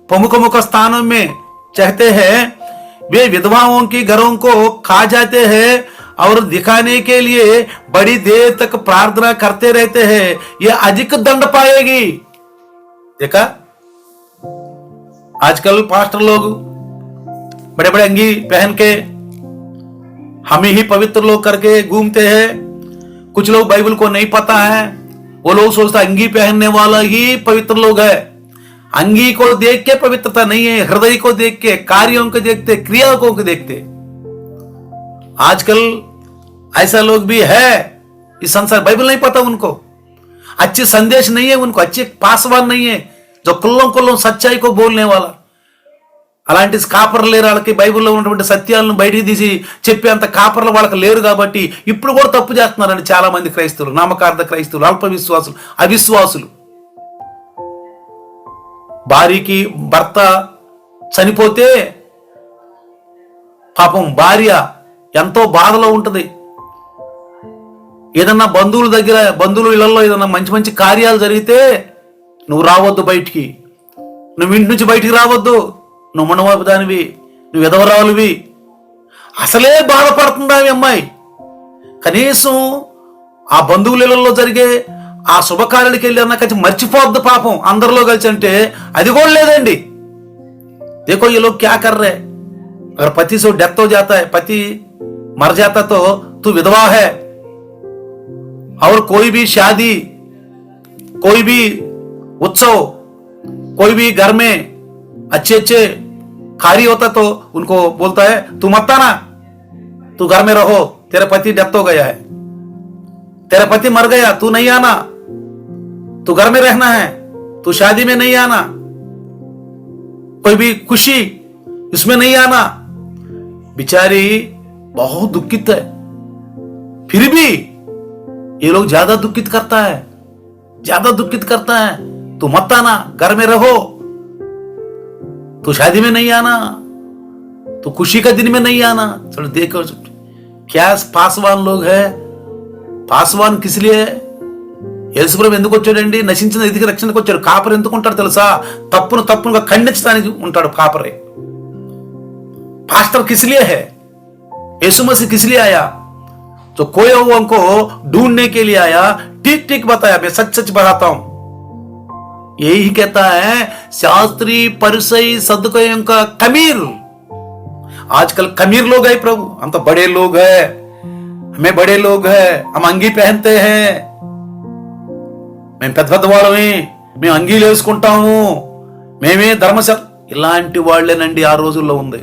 प्रमुख मुख स्थानों में चाहते हैं, वे विधवाओं की घरों को खा जाते हैं और दिखाने के लिए बड़ी देर तक प्रार्थना करते रहते हैं, ये अधिक दंड पाएगी. देखा, आजकल पास्टर लोग बड़े बड़े अंगी पहन के हमें ही पवित्र लोग करके घूमते हैं. कुछ लोग बाइबल को नहीं पता है, वो लोग सोचता अंगी पहनने वाला ही पवित्र लोग है. अंगी को देख के पवित्रता नहीं है, हृदय को देख के, कार्यों को देखते, क्रियाओं को देखते. आजकल ऐसा लोग भी है इस संसार. बाइबल नहीं पता उनको, अच्छे संदेश नहीं है उनको, अच्छे पासवान नहीं है जो कुल्लों सच्चाई को बोलने वाला. అలాంటి కాపర్లు లేరు వాళ్ళకి. బైబిల్లో ఉన్నటువంటి సత్యాలను బయటికి తీసి చెప్పే అంత కాపర్లు వాళ్ళకి లేరు. కాబట్టి ఇప్పుడు కూడా తప్పు చేస్తున్నారండి చాలా మంది క్రైస్తవులు, నామకార్థ క్రైస్తవులు, అల్ప విశ్వాసులు, అవిశ్వాసులు. భార్యకి భర్త చనిపోతే పాపం భార్య ఎంతో బాధలో ఉంటది. ఏదన్నా బంధువుల ఇళ్లలో ఏదన్నా మంచి మంచి కార్యాలు జరిగితే, నువ్వు రావద్దు బయటికి, నువ్వు ఇంటి నుంచి బయటికి రావద్దు, నువ్వు మనవాపు దానివి, నువ్వు ఎదవరాలువి. అసలే బాధపడుతుందా ఈ అమ్మాయి. కనీసం ఆ బంధువులలో జరిగే ఆ శుభకార్యాలకు వెళ్ళి అన్న కలిసి మర్చిపోద్దు పాపం అందరిలో కలిసి. అంటే అది కూడా లేదండి. देखो ये लोग क्या कर रहे, अगर पति से डेथ हो जाता है, पति मर जाता तो तू विधवा है, और कोई भी शादी, कोई भी उत्सव, कोई भी घर में अच्छे अच्छे कार्य होता तो उनको बोलता है तू मत आना, तू घर में रहो, तेरा पति डेथ हो गया है, तेरा पति मर गया, तू नहीं आना. तू घर में रहना है, तू शादी में नहीं आना, कोई भी खुशी इसमें नहीं आना। बेचारी बहुत दुखित है, फिर भी ये लोग ज्यादा दुखित करता है, ज्यादा दुखित करता है। तू मत आना, घर में रहो, तू शादी में नहीं आना, तो खुशी का दिन में नहीं आना। चलो देखो क्या पासवान लोग है। పాస్వాన్ किस लिए యేసుప్రభు ఎందుకు వచ్చాడండి? నశించిన ఇదికి రక్షణకు వచ్చాడు. కాపరి ఎందుకు ఉంటాడు తెలుసా? తప్పునుగా ఖండించడానికి ఉంటాడు కాపరి. पास्टर किस लिए है? यीशु मसीह किस लिए आया? तो खोए हुओं को ढूंढने के लिए आया, ठीक ठीक बताया, मैं सच सच बताता हूं। यही कहता है शास्त्री परिसई सदुकयों का कमीर। आजकल कमीर लोग है प्रभु, हम तो बड़े लोग हैं, हमें बड़े लोग हैं, हम अंगी पहनते हैं, మేము పెద్ద పెద్ద వాళ్ళమే, మేము అంగీలు వేసుకుంటాము, మేమే ధర్మశాల, ఇలాంటి వాళ్ళేనండి ఆ రోజుల్లో ఉంది.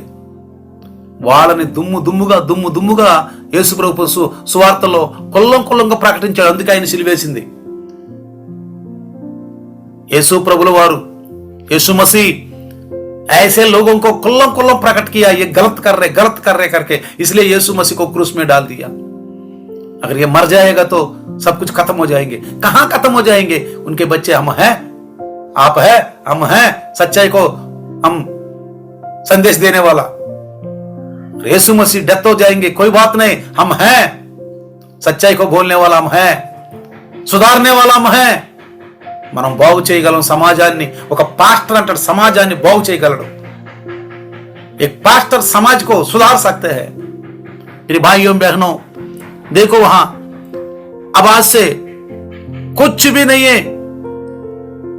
వాళ్ళని దుమ్ముగా యేసుప్రభు సువార్తలో కొల్లంగా ప్రకటించాడు. అందుకే ఆయన సిలువేసింది. यीशु प्रभु वारू यीशु मसीह ऐसे लोगों को कुल्लम प्रकट किया, ये गलत कर रहे करके, इसलिए यीशु मसीह को क्रूस में डाल दिया। अगर ये मर जाएगा तो सब कुछ खत्म हो जाएंगे। कहां खत्म हो जाएंगे? उनके बच्चे हम हैं, आप है, हम हैं, सच्चाई को हम संदेश देने वाला। यीशु मसीह डेथ हो जाएंगे, कोई बात नहीं, हम हैं, सच्चाई को बोलने वाला हम हैं, सुधारने वाला हम हैं। మనం బాగు చేయగలం సమాజాన్ని. ఒక పాస్టర్ అంటాడు సమాజాన్ని బాగు చేయగలడు. एक पास्टर समाज को सुधार सकते हैं। मेरे भाइयों बहनों, देखो वहां अब आज से कुछ भी नहीं है,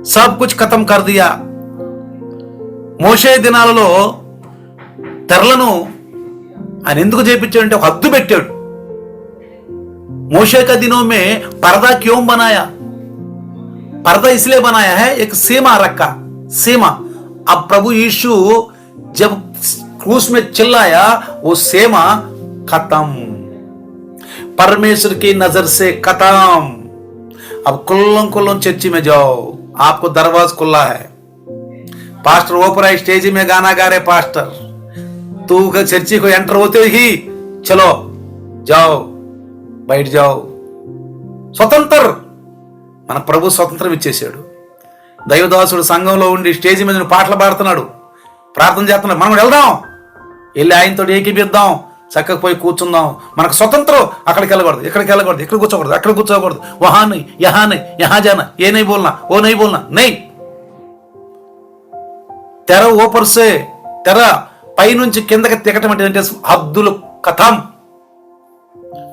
सब कुछ खत्म कर दिया। మోషే దినాలలో తెరలను ఆయన ఎందుకు చేపించాడంటే ఒక హద్దు పెట్టాడు. మోషే का दिनों में पर्दा क्यों बनाया? पर्दा इसलिए बनाया है, एक सीमा रखा, सीमा। अब प्रभु यीशु जब क्रूस में चिल्लाया, वो सीमा खत्म, परमेश्वर की नजर से खत्म। अब कुल्लम चर्च में जाओ, आपको दरवाजा खुला है। पास्टर ऊपर आए, स्टेज में गाना गा रहे पास्टर, तू चर्ची को एंटर होते ही चलो जाओ, बैठ जाओ, स्वतंत्र। మన ప్రభు స్వతంత్రం ఇచ్చేసాడు. దైవదాసుడు సంఘంలో ఉండి స్టేజ్ మీద పాటలు పాడుతున్నాడు, ప్రార్థన చేస్తున్నాడు. మనం వెళ్దాం, వెళ్ళి ఆయనతో ఏకీపిద్దాం, చక్కగా పోయి కూర్చుందాం. మనకు స్వతంత్రం. అక్కడికి వెళ్ళకూడదు, ఇక్కడికి వెళ్ళకూడదు, ఇక్కడ కూర్చోకూడదు, అక్కడ కూర్చోకూడదు, వహా नहीं, यहाँ जाना, ये नहीं बोलना, वो नहीं बोलना, नहीं। తెర ऊपर से తెర పై నుంచి కిందకి తిగటం అంటే హద్దులు కథం.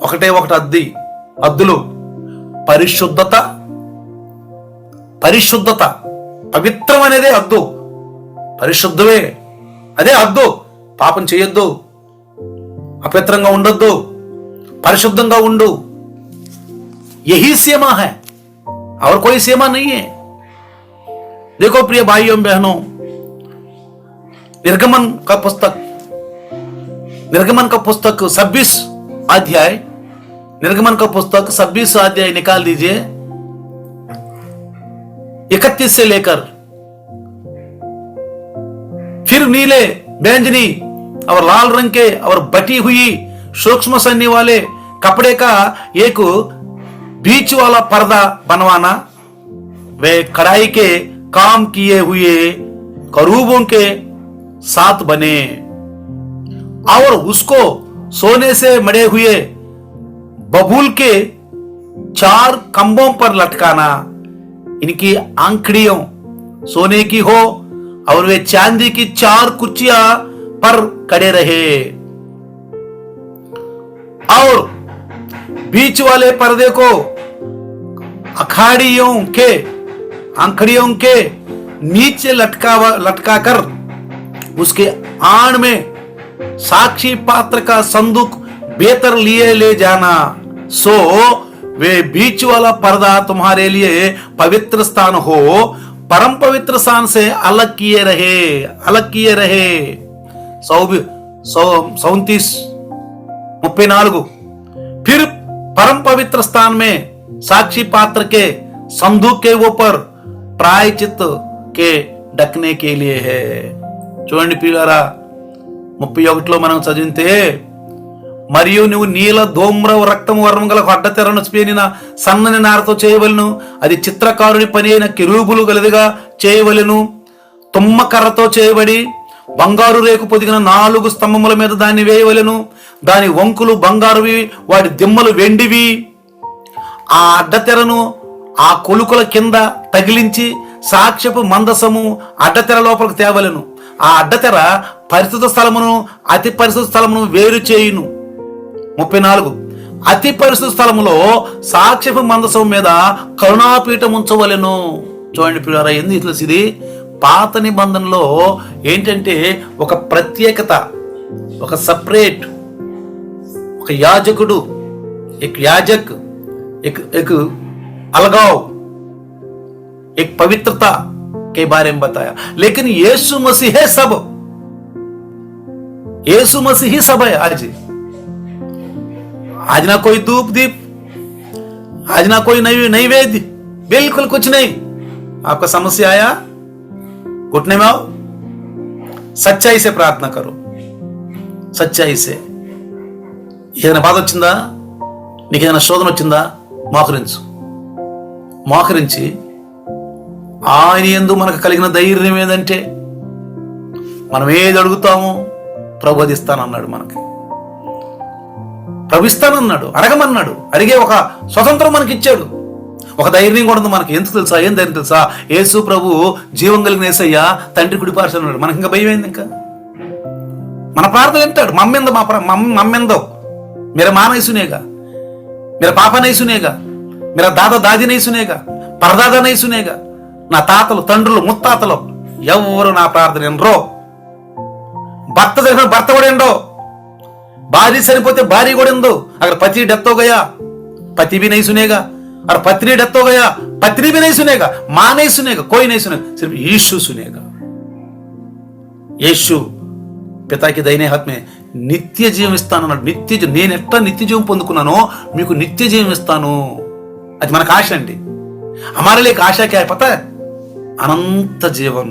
ఒకటే ఒకటి హద్దులు. పరిశుద్ధత పవిత్రం అనేదే హద్దు. పరిశుద్ధమే అదే హద్దు. పాపం చేయొద్దు, అపవిత్రంగా ఉండొద్దు, పరిశుద్ధంగా ఉండు. यही सीमा है और कोई सीमा नहीं है। देखो प्रिय भाइयों बहनों, निर्गमन का पुस्तक 26 अध्याय, निर्गमन का पुस्तक 26 अध्याय निकाल दीजिए, 31 से लेकर। फिर नीले, बैंगनी और लाल रंग के और बटी हुई सूक्ष्म सन्नी वाले कपड़े का एक बीच वाला पर्दा बनवाना। वे कढ़ाई के काम किए हुए करूबों के साथ बने और उसको सोने से मढ़े हुए बबूल के 4 खंभों पर लटकाना। इनकी आंखड़ियों सोने की हो और वे चांदी की 4 कुर्सियां पर खड़े रहे। और बीच वाले पर्दे को आंखड़ियों के नीचे लटकाकर उसके आड़ में साक्षी पात्र का संदूक बेहतर लिए ले जाना। सो वे बीच वाला पर्दा तुम्हारे लिए पवित्र स्थान हो, परम पवित्र स्थान से अलग किए रहे। 34 फिर परम पवित्र स्थान में साक्षी पात्र के संदूक के ऊपर प्रायचित के ढकने के लिए है. చూడండి పిల్లరా, 31లో మనం చదివితే, మరియు నువ్వు నీల ధూమ్ర రక్తము వర్ణం గల అడ్డతెరను పేనిన సన్నని నారతో చేయవలను. అది చిత్రకారుని పని అయిన కెరూబులు గలదిగా చేయవలను. తుమ్మకర్రతో చేయబడి బంగారు రేకు పొదిగిన 4 స్తంభముల మీద దాన్ని వేయవలను. దాని వంకులు బంగారువి, వాటి దిమ్మలు వెండివి. ఆ అడ్డతెరను ఆ కొలుకుల కింద తగిలించి సాక్ష్యపు మందసము అడ్డతెర లోపలికి తేవలను. ఆ అడ్డతెర పరిశుద్ధ స్థలమును అతి పరిశుద్ధ స్థలమును వేరు చేయును. 34 అతి పరిశుద్ధ స్థలములో సాక్ష్యపు మందసం మీద కరుణాపీఠం ఉంచవలెను. చూడండి పిల్లరా, ఎందుకు ఇది పాత నిబంధనలో ఏంటంటే ఒక ప్రత్యేకత, ఒక సపరేట్, ఒక యాజకుడు, యాజక్ एक अलगाव, एक पवित्रता के बारे में बताया. लेकिन यीशु मसीह है सब, यीशु मसीह ही सब है. आज ना कोई धूप दीप, आज ना कोई नैवेद्य, बिल्कुल कुछ नहीं. आपका समस्या आया, घुटने में आओ, सच्चाई से प्रार्थना करो. सच्चाई से ఏదైనా బాధ వచ్చిందా, నీకేదైనా శోధన వచ్చిందా, మోకరించి ఆయన యందు మనకు కలిగిన ధైర్యం ఏదంటే, మనం ఏది అడుగుతామో ప్రభు అది ఇస్తానన్నాడు. మనకి ప్రభు ఇస్తానన్నాడు, అడగమన్నాడు. అడిగే ఒక స్వతంత్రం మనకి ఇచ్చాడు, ఒక ధైర్యం కూడా ఉంది మనకి. ఎంత తెలుసా, ఏం ధైర్యం తెలుసా? యేసు ప్రభు జీవం కలిగిన యేసయ్య తండ్రి కుడి పార్శ్వన ఉన్నాడు. మనకి ఇంకా భయం ఏంది? ఇంకా మన ప్రార్థన వింటాడు. మమ్మెందో मेरा माँ नहीं सुनेगा, मेरा पापा नहीं सुनेगा, मेरा दादा दादी नहीं सुनेगा, परदादा नहीं सुनेगा, నా తాతలు తండ్రులు ముత్తాతలు ఎవరు నా ప్రార్థన వినరో. భర్త దగ్గర భర్త కూడా వినరో, భార్య సరిపోతే భార్య కూడా వినదు. అక్కడ పతి డెత్ हो गया, पति भी नहीं सुनेगा, और पत्नी डेथ हो गया, पत्नी भी नहीं सुनेगा, माँ नहीं सुनेगा, कोई नहीं सुनेगा, सिर्फ यीशु सुनेगा. यीशु పితా కి దైనే హాత్ మే నిత్య జీవం ఇస్తానన్నాడు. నేను ఎట్లా నిత్య జీవం పొందుకున్నానో మీకు నిత్య జీవం ఇస్తాను. అది మనకు ఆశ అండి. हमारे लिए एक आशा क्या है पता है? अनंत जीवन,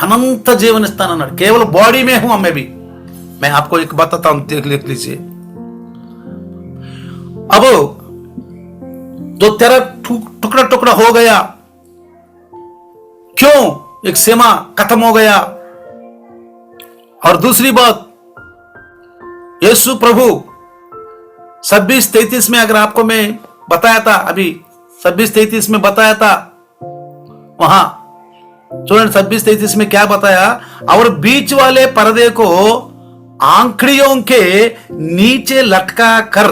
अनंत जीवन इస్తానన్నాడు. केवल बॉडी में हूं मैं भी. मैं आपको एक बताता हूं, देख लीजिए. अब जो तेरा टुकड़ा टुकड़ा हो गया, क्यों? एक सीमा खत्म हो गया. और दूसरी बात, यीशु प्रभु 26-33 में, अगर आपको मैं बताया था, अभी 26-33 में बताया था, वहां चूंकि 26-33 में क्या बताया? और बीच वाले पर्दे को आंखड़ियों के नीचे लटका कर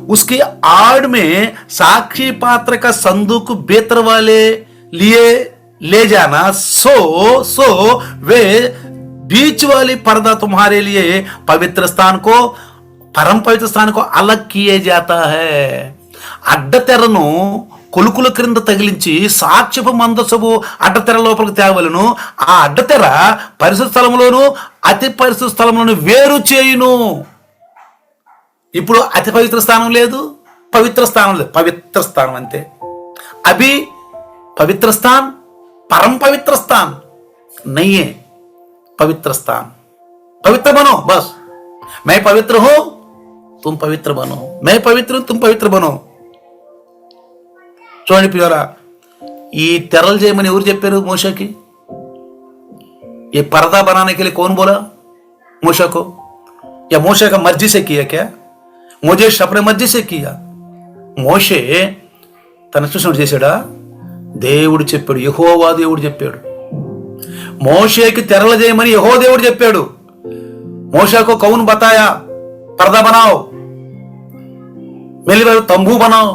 उसकी आड़ में साक्षी पात्र का संदूक बेतर वाले लिए ले जाना. सो वे बीच वाली पर्दा तुम्हारे लिए पवित्र स्थान को, परम पवित्र स्थान को अलग किए जाता है. అడ్డతెరను కొలుకుల క్రింద తగిలించి సాక్ష్యపు మందసము అడ్డతెర లోపలికి తేవలను. ఆ అడ్డతెర పరిశుద్ధ స్థలంలోను అతి పరిశుద్ధ స్థలంలోను వేరు చేయును. ఇప్పుడు అతి పవిత్ర స్థానం లేదు, పవిత్ర స్థానం లేదు, పవిత్ర స్థానం అంతే. అభి పవిత్ర స్థాన్, परम पवित्र स्थान नहीं है. पवित्र स्थान, पवित्र बनो बस. मैं पवित्र हूं, तुम पवित्र बनो. मैं पवित्र हूं, तुम पवित्र बनो. చూడండి పిల్లరా, ఈ తెరలు చేయమని ఎవరు చెప్పారు మోషేకి? ये पर्दा बनाने के लिए कौन बोला मूसा को? या मूसा का मर्जी से किया क्या? मोजेस अपने मर्जी से किया. మోషే తన చూసినట్టు చేశాడా? దేవుడు చెప్పాడు, యెహోవా దేవుడు చెప్పాడు. మోషేకి తెరలు చేయమని యెహోవా దేవుడు చెప్పాడు. मूसा को कौन बताया पर्दा बनाओ, मेरे तंबू बनाओ?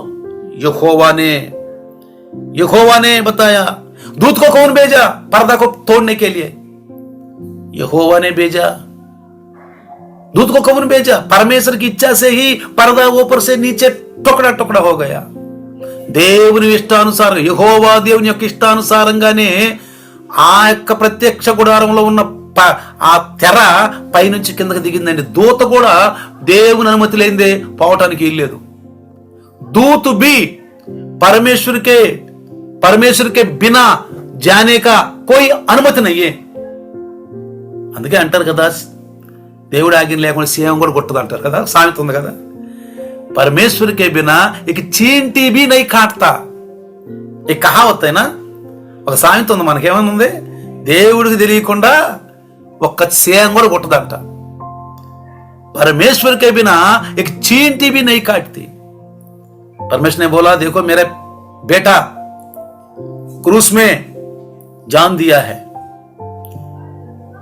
यहोवा ने बताया. दूत को कौन भेजा पर्दा को तोड़ने के लिए? यहोवा ने भेजा. दूत को कौन भेजा? परमेश्वर की इच्छा से ही पर्दा ऊपर से नीचे टुकड़ा टुकड़ा हो गया. దేవుని ఇష్టానుసారం, యెహోవా దేవుని యొక్క ఇష్టానుసారంగానే ఆ యొక్క ప్రత్యక్ష గుడారంలో ఉన్న ఆ తెర పైనుంచి కిందకి దిగిందండి. దూత కూడా దేవుని అనుమతి లేనిదే పోవటానికి వీల్లేదు. दूत भी परमेश्वर के बिना जाने का कोई అనుమతి नहीं है. అందుకే అంటారు కదా, దేవుడి ఆజ్ఞ లేకుండా సింహం కూడా కొట్టదు అంటారు కదా, సామెత ఉంది కదా. परमेश्वर के बिना एक चींटी भी नहीं काटता. ఈ కహావత్ అయినా ఒక సామెత ఉంది మనకేమైనా ఉంది, దేవుడికి తెలియకుండా ఒక్క సింహం కూడా కొట్టదంట. परमेश्वर के बिना एक चींटी भी नहीं काटती. परमेश्वर ने बोला, देखो मेरा बेटा क्रूस में जान दिया है,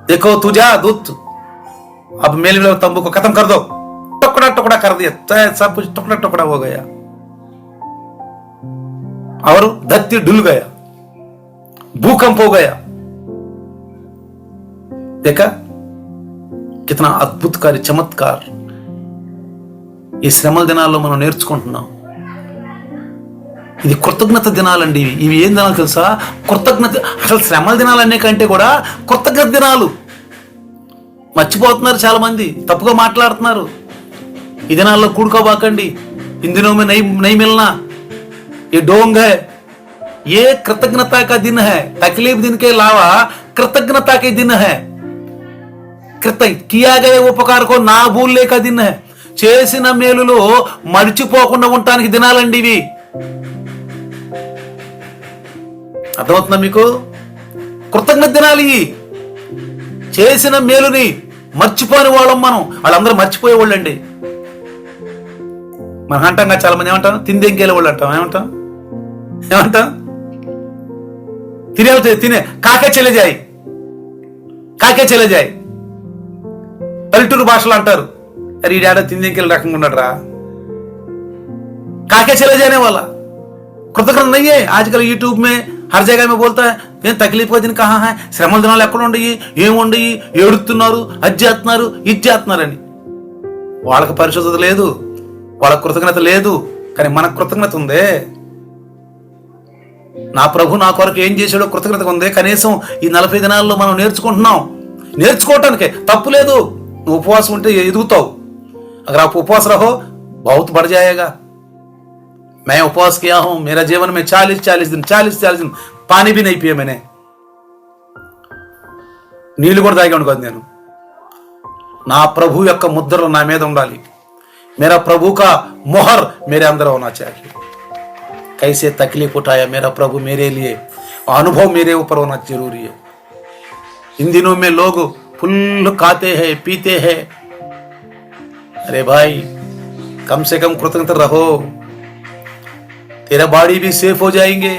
देखो तू जा दूत, अब मेल मिलाप तंबू को खत्म कर दो. टुकड़ा टुकड़ा कर दिया, सब कुछ टुकड़ा टुकड़ा हो गया और धरती डुल गया, भूकंप हो गया. देखा कितना అద్భుతకారి చమత్కార్ ఈ శ్రమల దినాల్లో మనం నేర్చుకుంటున్నాం. ఇది కృతజ్ఞత దినాలండి. ఇవి ఏం దినాలు తెలుసా? కృతజ్ఞత. అసలు శ్రమల దినాలు అనే కంటే కూడా కృతజ్ఞత దినాలు. మర్చిపోతున్నారు చాలా మంది, తప్పుగా మాట్లాడుతున్నారు. ఈ దినాల్లో కూడుకోబాకండి. इन दिनों में नहीं मिलना, ये ढोंग है. ये कृतज्ञता का दिन है. तकलीफ दिन के अलावा कृतज्ञता के दिन है. किया गए उपकार को ना भूलने का दिन है. చేసిన మేలులో మర్చిపోకుండా ఉండడానికి దినాలండి ఇవి. అర్థమవుతుందా మీకు? కృతజ్ఞత దినాలు ఇవి. చేసిన మేలుని మర్చిపోని వాళ్ళం మనం. వాళ్ళందరూ మర్చిపోయేవాళ్ళు అండి. మనం అంటాం చాలా మంది ఏమంటాం, తిందెంకేలే వాళ్ళు అంటాం. ఏమంటాం తినే కాకే చెలే జాయి పల్లెటూరు భాషలో అంటారు. अरे ఈ డాడ తిందెంకేల రకంగా ఉన్నాడు రా, काके चले जाने वाला. कृतज्ञता नहीं है. आजकल यूट्यूब में हर जगह में बोलता है, तकलीफ का दिन कहाँ है, శ్రమల దినాలు ఎక్కడ ఉండయి, ఏముండయి, ఏడుతున్నారు, అది చేస్తున్నారు, ఇది చేస్తున్నారని. వాళ్ళకి పరిశుద్ధత లేదు, వాళ్ళకి కృతజ్ఞత లేదు. కానీ మనకు కృతజ్ఞత ఉందే. నా ప్రభు నా కొరకు ఏం చేశాడో కృతజ్ఞత ఉంది. కనీసం ఈ 40 దినాల్లో మనం నేర్చుకుంటున్నాం. నేర్చుకోవటానికే తప్పు లేదు. నువ్వు ఉపవాసం ఉంటే ఎదుగుతావు. अगर आप उपवास रहो बहुत बढ़ जाएगा. मैं उपवास किया हूं, मेरा जीवन में 40 दिन पानी भी नहीं पिया मैंने. నీళ్ళు కూడా తాగి ఉండదు నేను. నా ప్రభు యొక్క ముద్రలు నా మీద ఉండాలి. मेरा प्रभु का मोहर मेरे अंदर होना चाहिए. कैसे तकलीफ उठाया मेरा प्रभु मेरे लिए, अनुभव मेरे ऊपर होना जरूरी है. इन दिनों में लोग फुल खाते हैं, पीते हैं. अरे भाई कम से कम कृतज्ञ रहो. तेरा बॉडी भी सेफ हो जाएंगे,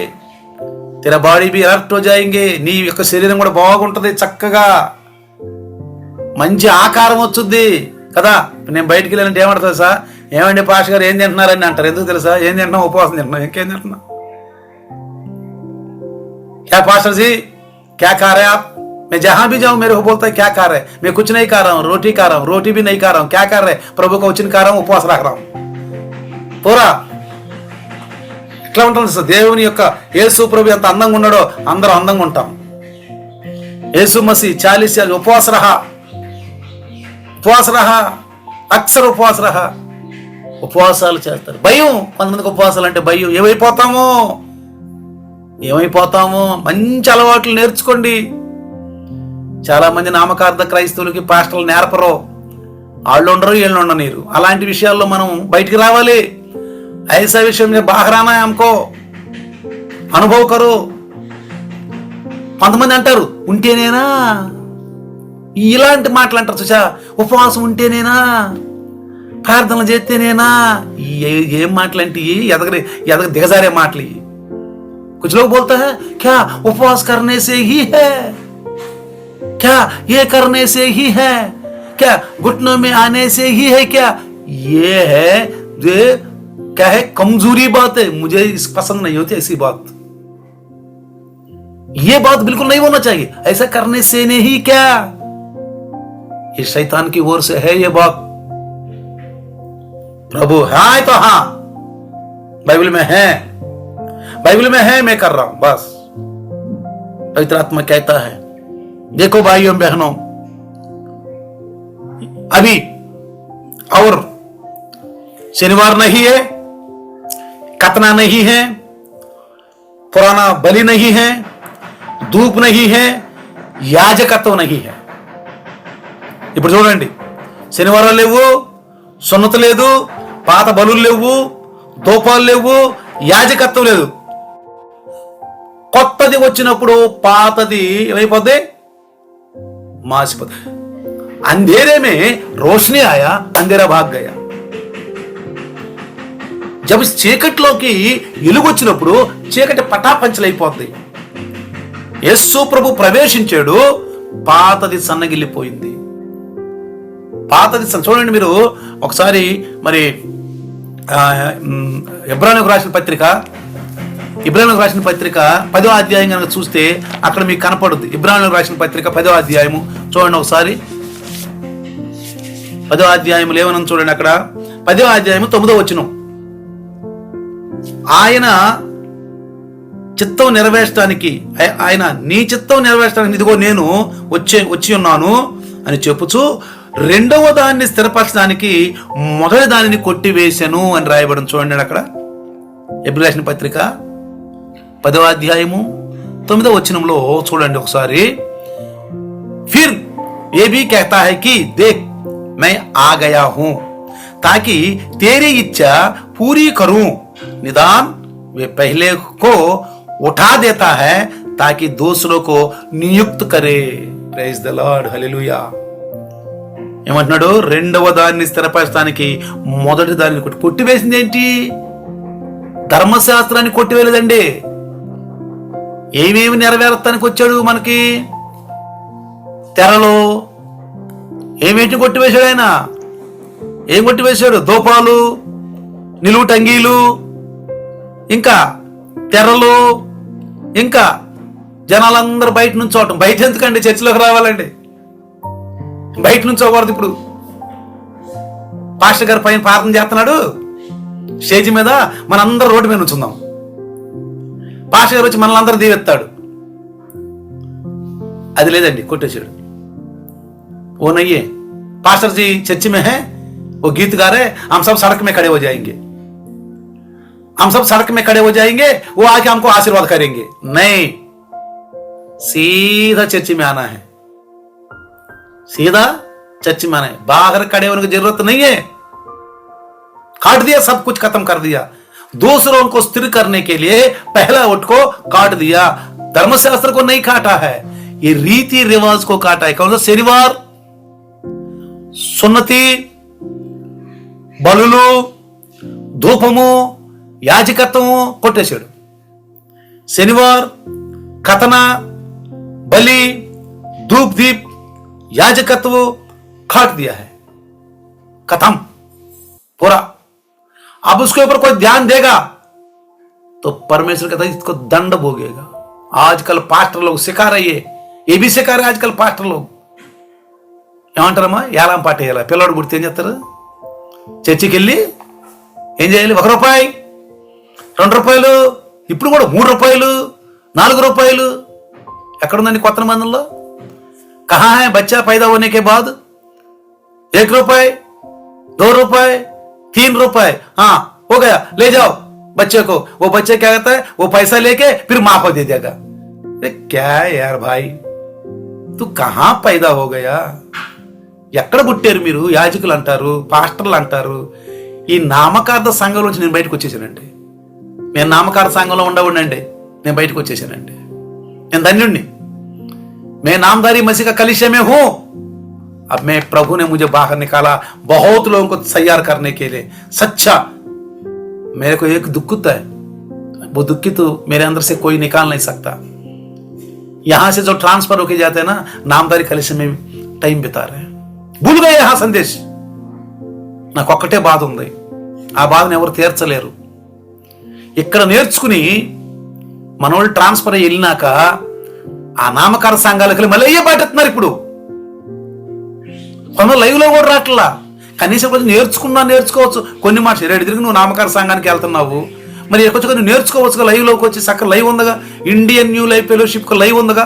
तेरा बॉडी भी अलर्ट हो जाएंगे. నీ యొక్క శరీరం కూడా బాగుంటది, చక్కగా మంచి ఆకారం వచ్చుద్ది కదా. నేను బయటికి వెళ్ళాలంటే ఏమంటారు తెలుసా? ఏమండి పాష గారు ఏం తింటున్నారని అంటారు. ఎందుకు తెలుసా? ఏం తింటున్నాం? ఉపవాసం తింటున్నాం. ఇంకేం తింటున్నాం? क्या पास्टर जी क्या खा रहे हैं आप? मैं जहां भी जाऊं मेरे को बोलता है क्या खा रहे? मैं कुछ नहीं खा रहा हूं, रोटी खा रहा हूं, रोटी भी नहीं खा रहा हूं. क्या कर रहे? प्रभु का वचन खा रहा हूं, उपवास रख रहा हूं. पूरा ఎట్లా ఉంటుంది సార్? దేవుని యొక్క యేసు ప్రభు ఎంత అందంగా ఉన్నాడో అందరూ అందంగా ఉంటాం. యేసు మసీ 40 ఉపవాస రహా, అక్సర్ ఉపవాస రహా. ఉపవాసాలు చేస్తారు. భయం, కొంతమందికి ఉపవాసాలు అంటే భయం. ఏమైపోతామో. మంచి అలవాట్లు నేర్చుకోండి. చాలా మంది నామకార్థ క్రైస్తవులకి పాస్టర్లు నేర్పరు. వాళ్ళు ఉండరు, వీళ్ళు ఉండనీరు. అలాంటి విషయాల్లో మనం బయటికి రావాలి. ऐसा विषय में बाहर आना है हमको, अनुभव करो. కొంతమంది అంటారు ఉంటేనేనా, ఇలాంటి మాటలు అంటారు చూసా. ఉపవాసం ఉంటేనేనా, ప్రార్థనలు చేస్తేనేనా, ఏం మాటలు అంటే ఎదగ దిగజారే మాటలు. कुछ लोग बोलते हैं क्या उपवास करने से ही है, क्या ये करने से ही है, क्या घुटनों में आने से ही है, क्या ये है जो क्या है कमजोरी बात है. मुझे पसंद नहीं होती ऐसी बात. ये बात बिल्कुल नहीं होना चाहिए. ऐसा करने से नहीं, क्या ये शैतान की ओर से है ये बात. प्रभु हाँ तो हाँ, बाइबल में है, मैं कर रहा हूं बस. पवित्र आत्मा कहता है देखो भाइयों बहनों, अभी और शनिवार नहीं है, खतना नहीं है, पुराना बलि नहीं है, धूप नहीं है, యాజకత్వం नहीं है. ఇప్పుడు చూడండి, శనివారాలు లేవు, సున్నత లేదు, పాత బలులు లేవు, ధూపాలు లేవు, యాజకత్వం లేదు. కొత్తది వచ్చినప్పుడు పాతది ఏమైపోద్ది? మాసిపోద్ది. अंधेरे में रोशनी आया, अंधेरा भाग गया. जब చీకట్లోకి వెలుగు వచ్చినప్పుడు చీకటి పటాపంచలైపోద్ది. యేసు ప్రభు ప్రవేశించాడు, పాతది సన్నగిల్లిపోయింది. పాతది చూడండి మీరు ఒకసారి మరి ఇబ్రానీయులకు రాసిన పత్రిక 10వ అధ్యాయం కనుక చూస్తే అక్కడ మీకు కనపడుద్ది. ఇబ్రానీయులకు రాసిన పత్రిక 10వ అధ్యాయము చూడండి ఒకసారి. 10వ అధ్యాయములు ఏమన్నా చూడండి. అక్కడ 10వ అధ్యాయము 9వ వచనం, ఆయన చిత్తం నెరవేర్చడానికి, ఆయన నీ చిత్తం నెరవేర్చడానికి ఇదిగో నేను వచ్చి ఉన్నాను అని చెప్పుచు రెండవ దాన్ని స్థిరపరచడానికి మొదటి దానిని కొట్టివేశాను అని రాయబడింది. చూడండి అక్కడ ఎబ్రానీయులకు రాసిన పత్రిక 10వ అధ్యాయము 9వ వచనంలో చూడండి ఒకసారి. फिर ये भी कहता है कि देख मैं आ गया हूं ताकि तेरी इच्छा पूरी करूं, निदान वे पहले को उठा देता है ताकि दूसरों को नियुक्त करे. प्रेज द लॉर्ड, హల్లెలూయా. ఏమంటున్నాడు? రెండవ దాన్ని స్థిరపరచడానికి మొదటి దాన్ని కొట్టివేసింది ఏంటి? ధర్మశాస్త్రాన్ని కొట్టివేయలేదండి. ఏమేమి నెరవేర్చడానికి వచ్చాడు మనకి? తెరలో ఏమేంటి కొట్టివేశాడు ఆయన? ఏం కొట్టివేశాడు? ధూపాలు, నిలువు టంగీలు, ఇంకా తెరలు, ఇంకా జనాలందరూ బయట నుంచోవటం. బయట ఎందుకండి? చర్చిలోకి రావాలండి, బయట నుంచోకూడదు. ఇప్పుడు పాస్టర్ గారు పైన ప్రార్థన చేస్తున్నాడు స్టేజ్ మీద, మనందరూ రోడ్డు మీద నుంచుందాం. పాస్టర్ గారు వచ్చి మనల్ని అందరూ దీవెత్తాడు. అది లేదండి, కొట్టేశాడు. वो नहीं है, पास्टर जी चर्च में है, वो गीत गा रहे, हम सब सड़क में खड़े हो जाएंगे, हम सब सड़क में खड़े हो जाएंगे, वो आके हमको आशीर्वाद करेंगे. नहीं, सीधा चर्च में आना है, सीधा चर्च में आना है. बाहर खड़े होने की जरूरत नहीं है. काट दिया, सब कुछ खत्म कर दिया. दूसरों को स्थिर करने के लिए पहला वोट को काट दिया. धर्मशास्त्र को नहीं काटा है, ये रीति रिवाज को काटा है. कौन सा? शनिवार, సున్నతి, బలులు, ధూపము, యాజకత్వము కొట్టేశాడు. శనివార్, खतना, बलि, धूप दीप, याजकत्व काट दिया है, खत्म पूरा. अब उसके ऊपर कोई ध्यान देगा तो परमेश्वर कहता है इसको दंड भोगेगा. आजकल पास्टर लोग सिखा रही है, ये भी सिखा रहे आजकल पास्टर लोग. ఏమంటారమ్మా? ఏలాం పాట వేయాలి. పిల్లవాడు పుడితే ఏం చేస్తారు? చర్చికి వెళ్ళి ఏం చేయాలి? 1 రూపాయి, 2 రూపాయలు, ఇప్పుడు కూడా 3 రూపాయలు, 4 రూపాయలు. ఎక్కడుందండి కొత్త మందుల్లో? కహా హై బచ్చా पैदा होने के बाद 1 रुपये, 2 रुपये, 3 रुपये, हाँ हो गया, ले जाओ बच्चे को. वो बच्चे क्या कहता है? वो पैसा लेके फिर माँ को दे देगा. क्या यार भाई, तू कहां पैदा हो गया? ఎక్కడ పుట్టారు మీరు? యాజకులు అంటారు, పాస్టర్లు అంటారు. ఈ నామకార్థ సంఘం నుంచి నేను బయటకు వచ్చేసానండి. నేను నామకార్థ సంఘంలో ఉండవుండండి, నేను బయటకు వచ్చేసానండి. నేను ధన్యుణ్ణి. मैं नामधारी मसीह का कलीसिया में हूं. अब मैं प्रभु ने मुझे बाहर निकाला बहुत लोगों को तैयार करने के लिए. सच्चा मेरे को एक दुख होता है, वो दुख तो मेरे अंदर से कोई निकाल नहीं सकता. यहां से जो ट्रांसफर होके जाते हैं ना, नामधारी कलीसिया में टाइम बिता रहे हैं. భూల్ గయే ఆ సందేశ్. నాకు ఒక్కటే బాధ ఉంది, ఆ బాధను ఎవరు తీర్చలేరు. ఇక్కడ నేర్చుకుని మనోళ్ళు ట్రాన్స్ఫర్ అయ్యి వెళ్ళినాక ఆ నామకార సంఘాలకు మళ్ళీ అయ్యే బయటెత్తున్నారు. ఇప్పుడు కొంత లైవ్ లో కూడా రాట్లా. కనీసం కొంచెం నేర్చుకోవచ్చు. కొన్ని మాట రేడు తిరిగి నువ్వు నామకార సంఘానికి వెళ్తున్నావు, మరి కొంచెం కొంచెం నేర్చుకోవచ్చుగా. లైవ్ లోకి వచ్చి చక్కగా లైవ్ ఉందగా, Indian New Life Fellowship live ఉందగా,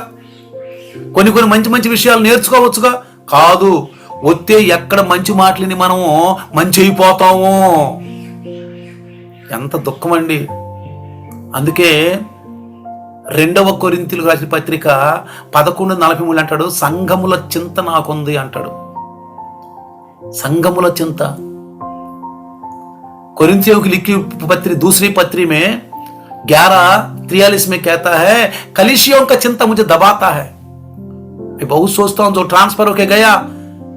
కొన్ని మంచి మంచి విషయాలు నేర్చుకోవచ్చుగా. కాదు, వస్తే ఎక్కడ మంచి మాటలని మనము మంచి అయిపోతాము. ఎంత దుఃఖం అండి. అందుకే రెండవ కొరింథీయులకు రాసిన పత్రిక 11:43 అంటాడు, సంఘముల చింత నాకుంది అంటాడు. సంఘముల చింత. कोरिन्थियों की लिखी पत्री दूसरी पत्री में 11:43 में कहता है, कलीसियों का चिंता मुझे दबाता है। मैं बहुत सोचता हूं जो ट्रांसफर होके गया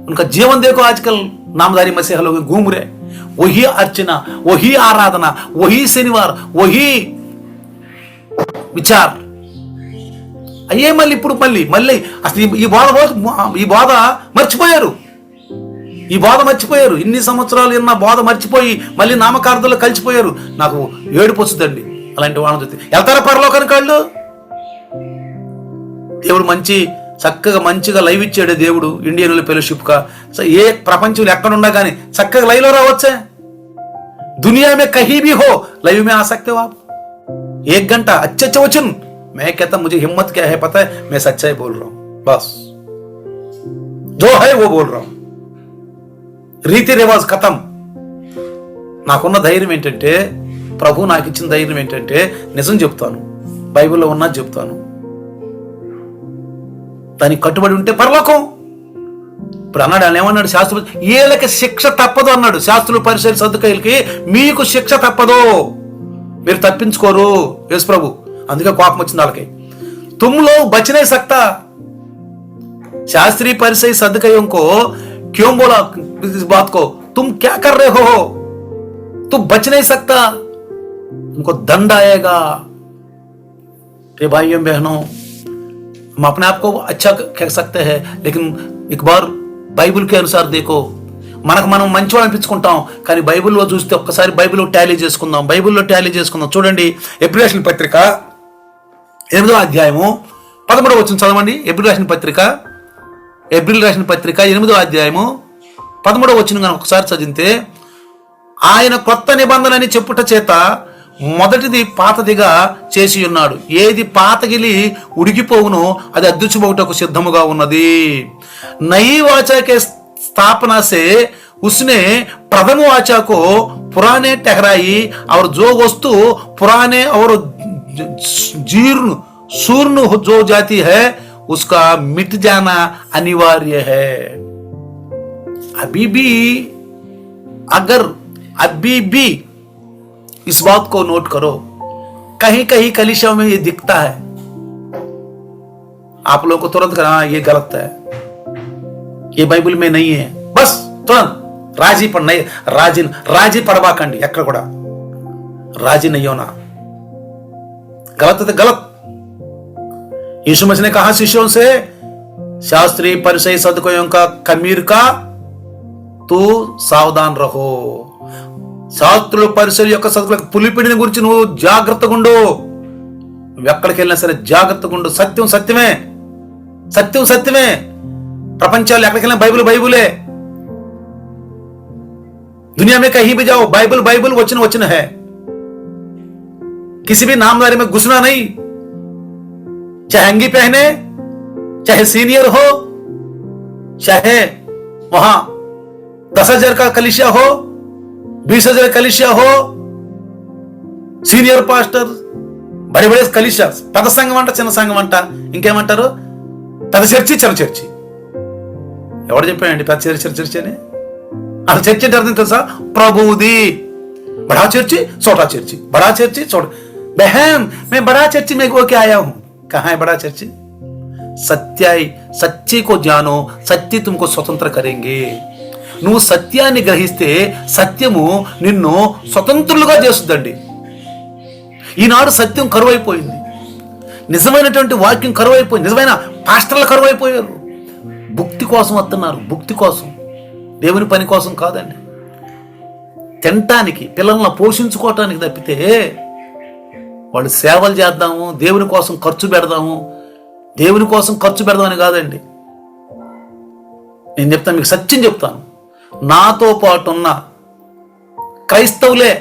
उनका जीवन देखो, आजकल नामधारी मसीहा लोग घूम रहे, वही अर्चना, वही आराधना, वही शनिवार, वही विचार అయ్యే మళ్ళీ ఇప్పుడు మళ్ళీ అసలు ఈ బోధ మర్చిపోయారు. ఈ బోధ మర్చిపోయారు. ఇన్ని సంవత్సరాలు ఉన్న బోధ మర్చిపోయి మళ్ళీ నామకార్థంలో కలిసిపోయారు. నాకు ఏడుపు వస్తుందండి అలాంటి వాళ్ళని చూస్తే. వెళ్తారా పరలోకానికి వాళ్ళు? దేవుడు చక్కగా మంచిగా లైవ్ ఇచ్చాడు దేవుడు ఇండియన్ ఫెలోషిప్ కా. ఏ ప్రపంచంలో ఎక్కడున్నా కానీ చక్కగా లైవ్ లో రావచ్చే. दुनिया में कहीं भी हो लाइव में आ सकते हो आप. 1 घंटा अच्छे वचन. मैं कहता मुझे हिम्मत क्या है पता है, मैं सच्चाई बोल रहा हूं, बस जो है वो बोल रहा हूं. రీతి రివాజ్ ఖతం. నాకున్న ధైర్యం ఏంటంటే, ప్రభు నాకు ఇచ్చిన ధైర్యం ఏంటంటే నిజం చెప్తాను, బైబిల్లో ఉన్నది చెప్తాను. దానికి కట్టుబడి ఉంటే పరలోకం. ఇప్పుడు అన్నాడు, ఆయన ఏమన్నాడు, శాస్త్రులు వీళ్ళకి శిక్ష తప్పదు అన్నాడు. శాస్త్రులు పరిసర సద్దుకైలకి మీకు శిక్ష తప్పదు, మీరు తప్పించుకోరు యేసు ప్రభు. అందుకే కోపం వచ్చింది వాళ్ళకి. तुम लोग बच नहीं सकता. शास्त्री परिसर सद्दुकैयों को क्यों बोला इस बात को, तुम क्या कर रहे हो, तुम बच नहीं सकता, तुमको दंड आएगा. ये भाइयों बहनों, हम अपने आप को अच्छा कह सकते हैं, लेकिन एक बार బైబిల్ के अनुसार देखो. మనకు మనం మంచివాళ్ళు అనిపించుకుంటాం, కానీ బైబిల్లో చూస్తే ఒక్కసారి బైబిల్లో టాలీ చేసుకుందాం. చూడండి, ఎబ్రీ రాసిన పత్రిక 8వ అధ్యాయము 11వ వచనం చదవండి. ఎబ్రీ రాసిన పత్రిక 8వ అధ్యాయము 13వ వచనం కనుక ఒకసారి చదివితే, ఆయన కొత్త నిబంధనని చెప్పుట చేత మొదటిది పాతదిగా చేసి ఉన్నాడు. ఏది పాతగిలి ఉడికిపోవునో అది అదృశ్యమవుటకు సిద్ధముగా ఉన్నది. నయీ వాచా కే స్థాపనా సే उसने प्रथम वाचा को पुराने ठहराई और जो वस्तु पुराने और जीर्ण शूर्ण जो जाती है उसका मिट जाना अनिवार्य है. अभी भी इस बात को नोट करो, कहीं कहीं कलीसियाओं में ये दिखता है. आप लोगों को तुरंत कहना ये गलत है, ये बाइबल में नहीं है, बस तुरंत राजी पड़वाकंडी. ఎక్కడ కూడా राजी नहीं होना, गलत है तो गलत. यीशु मसीह ने कहा शिष्यों से, शास्त्री परिसरी सद्दुकैयों का खमीर का तू सावधान रहो. శాస్త్రులు పరిసరి యొక్క సద్దుకైల పులిపిడిని గురించి నువ్వు జాగ్రత్తగా ఉండు. నువ్వు ఎక్కడికి వెళ్ళినా సరే జాగ్రత్తగా ఉండు. సత్యం సత్యమే. ప్రపంచాలు ఎక్కడికి వెళ్ళినా బైబిలే. दुनिया में कहीं भी जाओ बाइबल वचन है. किसी भी नामदारी में घुसना नहीं. चाहे अंगी पहने, चाहे सीनियर हो, चाहे वहां 10,000 का कलीसिया हो, 20,000 कलीसिया हो, సీనియర్ పాస్టర్, బడి కలీసియా, పెద్ద సంఘం అంట, చిన్న సంఘం అంట, ఇంకేమంటారు, పెద్ద చర్చి, చిన్న చర్చి. ఎవరు చెప్పాడండి పెద్ద చర్చి అని? అసలు చర్చి అంటే అర్థం తెలుసా? ప్రభుది. బడా చర్చి, छोटा चर्ची, बड़ा चर्ची, छोटा. बहन मैं बड़ा चर्ची में होके आया हूं. कहां है बड़ा चर्ची? सच्ची को जानो, सत्य तुमको स्वतंत्र करेंगे. నువ్వు సత్యాన్ని గ్రహిస్తే సత్యము నిన్ను స్వతంత్రులుగా చేస్తుందండి. ఈనాడు సత్యం కరువైపోయింది, నిజమైనటువంటి వాక్యం కరువైపోయింది, నిజమైన పాస్టర్లు కరువైపోయారు. భుక్తి కోసం వస్తున్నారు, భుక్తి కోసం, దేవుని పని కోసం కాదండి. తినటానికి, పిల్లల్ని పోషించుకోవటానికి తప్పితే వాళ్ళు సేవలు చేద్దాము, దేవుని కోసం ఖర్చు పెడదామని కాదండి. నేను చెప్తాను, మీకు సత్యం చెప్తాను. నాతో పాటు ఉన్న క్రైస్తవులే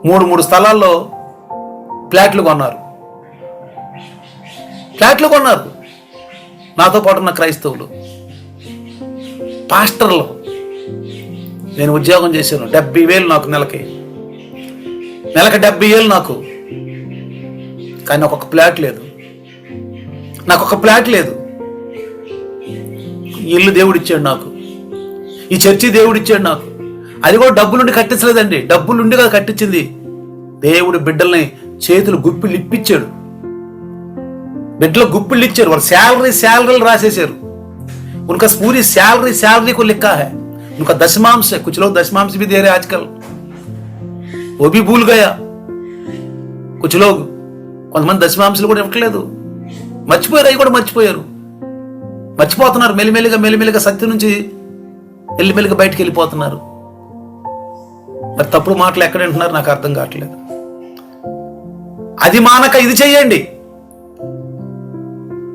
3 స్థలాల్లో ఫ్లాట్లు కొన్నారు. నాతో పాటు ఉన్న క్రైస్తవులు, పాస్టర్లు. నేను ఉద్యోగం చేశాను, 70,000 నాకు నెలకి 70,000 నాకు. కానీ నాకు ఒక ప్లాట్ లేదు, నాకు ఒక ప్లాట్ లేదు. ఇల్లు దేవుడిచ్చాడు నాకు, ఈ చర్చి దేవుడిచ్చాడు నాకు. అది కూడా డబ్బులుండి కట్టించలేదండి, డబ్బులుండి కదా కట్టించింది. దేవుడు బిడ్డల్ని చేతులు గుప్పిళ్ళు ఇప్పించాడు, బిడ్డలు గుప్పిళ్ళు ఇచ్చారు. వాళ్ళు శాలరీలు రాసేసారు. उनका पूरी सैलरी को लिखा है, उनका दशमांश है. कुछ लोग दशमांश भी दे रहे हैं आजकल, वो भी भूल गया. कुछ लोग కొంతమంది దశమాంశాలు కూడా ఇవ్వట్లేదు, మర్చిపోయారు. అవి కూడా మర్చిపోతున్నారు. మెల్లిమెల్లిగా సత్యం నుంచి మెల్లిమెల్లిగా బయటికి వెళ్ళిపోతున్నారు. మరి తప్పుడు మాటలు ఎక్కడ వింటున్నారు నాకు అర్థం కావట్లేదు. అది మానక ఇది చెయ్యండి.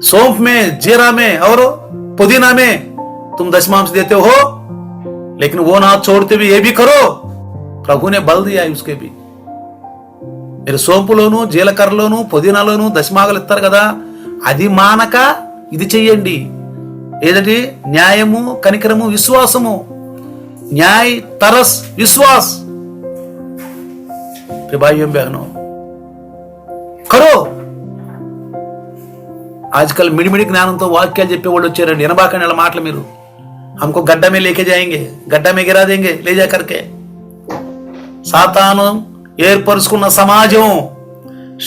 सौंफ में, जीरा में और पुदीना में तुम दशमांश देते हो, लेकिन वो ना छोड़ते भी ये भी करो. प्रभु ने बल दिया है उसके भी. మీరు సోంపులోను, జీలకర్రలోను, పుదీనాలోను దశమాగలు ఇస్తారు కదా, అది మానక ఇది చెయ్యండి. ఏదండి? న్యాయము, కనికరము, విశ్వాసము. న్యాయ, तरस, विश्वास. भाइयों बहनों, करो. आजकल मिड़ी ज्ञाనంతో వాక్యాలు చెప్పేవాళ్ళు వచ్చారండి. వినబాకండి వాళ్ళ మాటలు మీరు. हमको गड्ढा में लेके जाएंगे, गड्ढा में गिरा देंगे ले जा करके. సాతాను ఏర్పరుచుకున్న సమాజం,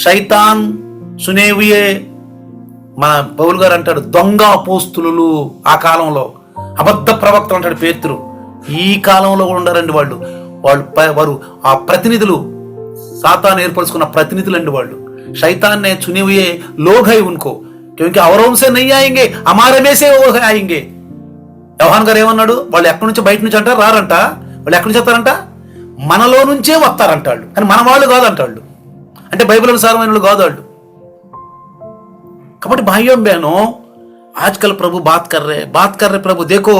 శైతాన్ సునేవియే. మన పౌలు గారు అంటాడు దొంగ అపోస్తులు. ఆ కాలంలో అబద్ధ ప్రవక్తలు అంటాడు పేతురు. ఈ కాలంలో కూడా ఉండారండి వారు ఆ ప్రతినిధులు, సాతాను ఏర్పరుచుకున్న ప్రతినిధులు అండి వాళ్ళు. शैतान ने चुने हुए लोग है उनको, क्योंकि औरों से नहीं आएंगे, हमारे में से वो आएंगे. యోహాన్ గారు ఏమన్నాడు? వాళ్ళు ఎక్కడి నుంచి బయట నుంచి అంటారు రారంట. వాళ్ళు ఎక్కడి నుంచి వస్తారంట? మనలో నుంచే వస్తారంటాళ్ళు, కానీ మన వాళ్ళు కాదంటాళ్ళు. అంటే బైబిల్ అనుసారమైన వాళ్ళు కాదు వాళ్ళు. కాబట్టి भाइयों बहनों, आजकल प्रभु बात कर रहे प्रभु. देखो,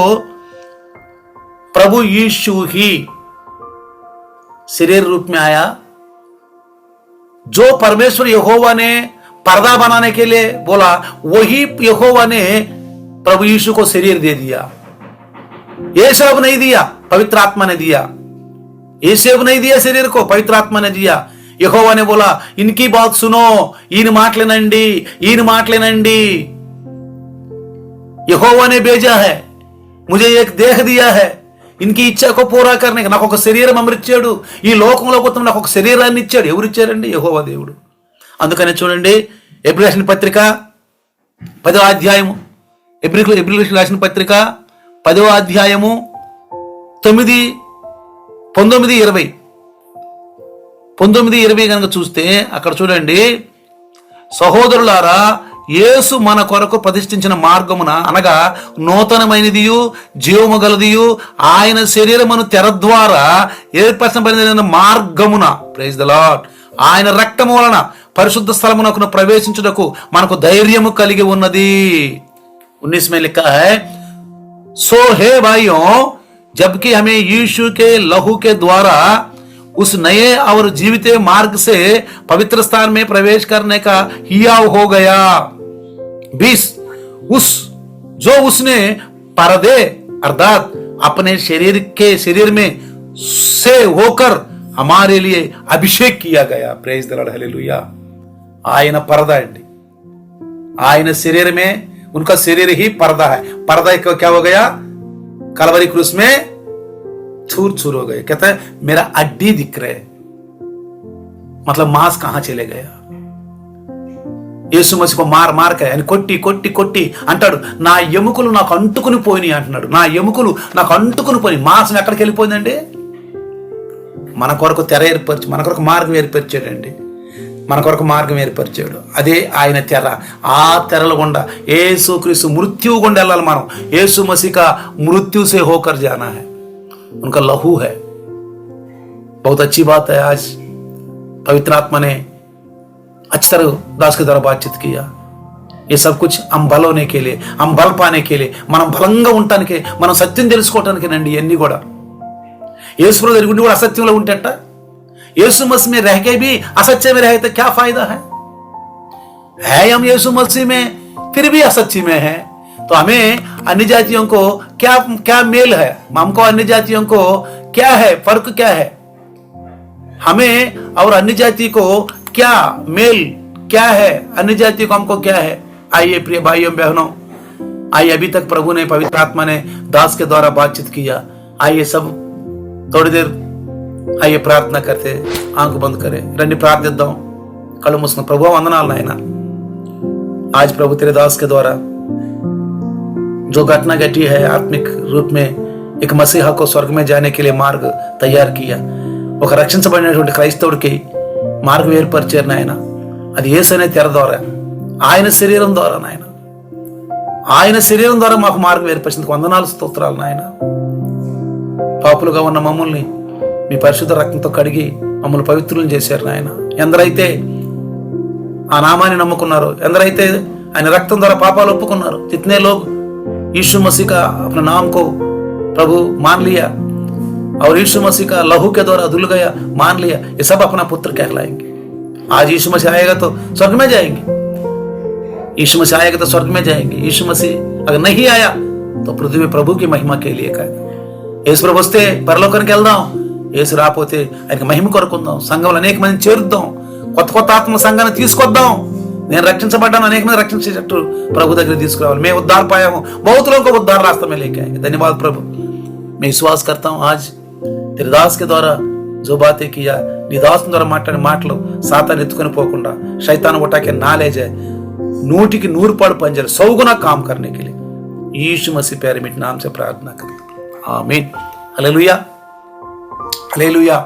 प्रभु यीशु ही शरीर रूप में आया. जो परमेश्वर यहोवा ने पर्दा बनाने के लिए बोला, वही यहोवा ने प्रभु यीशु को शरीर दे दिया. ये सब नहीं दिया, पवित्र आत्मा ने दिया. ये सब नहीं दिया शरीर को, पवित्र आत्मा ने दिया. यहोवा ने बोला इनकी बात सुनो, इन माटलेनंडी. यहोवा ने भेजा है, मुझे एक देह दिया है ఇన్కి ఇచ్చాకో పూరా కర్నే. నాకు ఒక శరీరం అమరిచ్చాడు. ఈ లోకంలో పోతున్న నాకు ఒక శరీరాన్ని ఇచ్చాడు. ఎవరు ఇచ్చారండి? యెహోవా దేవుడు. అందుకనే చూడండి, ఎబ్రీ రాసిన పత్రిక 10వ అధ్యాయము, ఎబ్రీ రాసిన పత్రిక 10వ అధ్యాయము 9, 19, 20 కనుక చూస్తే అక్కడ చూడండి, సహోదరులారా, యేసు మన కొరకు ప్రతిష్ఠించిన మార్గమున, అనగా నూతనమైనదియు జీవము గలదియు ఆయన శరీరమును తెర ద్వారా ఏర్పరచబడిన మార్గమున, ప్రైజ్ ద లార్డ్, ఆయన రక్తము వలన పరిశుద్ధ స్థలమునకు ప్రవేశించుటకు మనకు ధైర్యము కలిగి ఉన్నది. 19 में लिखा है, सो हे भाइयों, जबकि हमें यीशु के लहू के द्वारा उस नए और जीवित मार्ग से पवित्र स्थान में प्रवेश करने का हियाव हो गया. 20 उसने पर्दे अर्थात अपने शरीर में से होकर हमारे लिए अभिषेक किया गया. Praise the Lord, hallelujah. ఆయన पर्दा అండి. ఆయన शरीर में, उनका शरीर ही पर्दा है. पर्दा क्या हो गया? कलवरी क्रूस में चूर हो गए. कहता है मेरा अड्डी दिख रहे, मतलब मांस कहां चले गया. యేసు మసీహు మార్ అని కొట్టి అంటాడు, నా ఎముకలు నాకు అంటుకుని పోయినాయి అంటున్నాడు. నా ఎముకలు నాకు అంటుకుని పోయి. మాంసం ఎక్కడికి వెళ్ళిపోయిందండి? మన కొరకు తెర ఏర్పరిచి, మన కొరకు మార్గం ఏర్పరిచాడండి. మన కొరకు మార్గం ఏర్పరిచాడు. అదే ఆయన తెర. ఆ తెరల గుండా యేసు క్రీస్తు మృత్యు గుండా వెళ్ళాలి మనం. యేసు మసీహ్ का मृत्यु से होकर जाना है. उनका लहू है. बहुत अच्छी बात है. आज पवित्र आत्मा ने अच्छी तरह दास के द्वारा बातचीत किया. ये सब कुछ हम बल होने के लिए, हम बल पाने के लिए, మనం బలంగా ఉండటానికి, మనం సత్యం తెలుసుకోవటానికేనండి ఇవన్నీ కూడా. యేసు ప్రభు దగ్గర కూడా అసత్యంలో ఉంటేట, యేసు मसीह में रह के भी असत्य में रहे तो क्या फायदा है हम यीशु मसीह में फिर भी असत्य में है. तो हमें अन्य जातियों को क्या मेल है? हमको अन्य जातियों को क्या है, फर्क क्या है? हमें और अन्य जाति को क्या मेल, क्या है, अन्य जातियों को हमको क्या है। आइए प्रिय भाइयों बहनों, आइए अभी तक प्रभु ने, पवित्र आत्मा ने दास के द्वारा बातचीत किया। आइए सब थोड़ी देर आइए प्रार्थना करते, आंख बंद करें, రండి ప్రార్థిద్దాం, కళ్ళు మూసుకుని। ప్రభు వందనాలు నాయన, आज प्रभु तेरे दास के द्वारा जो घटना घटी है, आत्मिक रूप में एक मसीहा को स्वर्ग में जाने के लिए मार्ग तैयार किया। ఒక రక్షించబడినటువంటి క్రైస్తవుడికి మార్గం ఏర్పరిచారు నాయన। అది యేసు అనే తెర ద్వారా, ఆయన శరీరం ద్వారా నాయన, ఆయన శరీరం ద్వారా మాకు మార్గం ఏర్పరిచింది। వందనాలు, స్తోత్రాలు నాయన। పాపులుగా ఉన్న మమ్మల్ని మీ పరిశుద్ధ రక్తంతో కడిగి మమ్మల్ని పవిత్రులను చేశారు నాయన। ఎందరైతే ఆ నామాన్ని నమ్ముకున్నారో, ఎందరైతే ఆయన రక్తం ద్వారా పాపాలు ఒప్పుకున్నారో, जितने लोग यीशु मसीह का अपने नाम को प्रभु मान लिया और यीशु मसीह का लहू के द्वारा धुल गया, मान लिया, ये सब अपना पुत्र कहलाएंगे। आज यीशु मसीह आएगा तो स्वर्ग में जाएंगे, यीशु मसीह आएगा तो स्वर्ग में जाएंगे। यीशु मसीह अगर नहीं आया तो पृथ्वी प्रभु की महिमा के लिए कहेगा। యేసు ప్రభు వస్తే పరలోకానికి వెళ్దాం, యేసు రాకపోతే ఆయనకి మహిమ కొరకుందాం, సంఘంలో అనేక మందిని చేరుద్దాం, కొత్త కొత్త ఆత్మ సంఘాన్ని తీసుకొద్దాం। నేను రక్షించబడ్డాను, అనేక మంది రక్షించేటట్టు ప్రభు దగ్గర తీసుకురావాలి। मैं उद्धार पाया हूं, बहुत लोगों को उद्धार रास्ते में लेके आएंगे। धन्यवाद प्रभु। मैं विश्वास करता हूं आज तेरे दास के द्वारा जो बातें किया, నీ దాసు ద్వారా మాట్లాడిన మాటలు సాతాను ఎత్తుకొని పోకుండా, शैतान उठा के ना ले जाए, 100 की 100 पंजर 100 गुना काम करने के लिए यीशु मसीह प्यारे मिट नाम से प्रार्थना करें, आमीन। Hallelujah, hallelujah.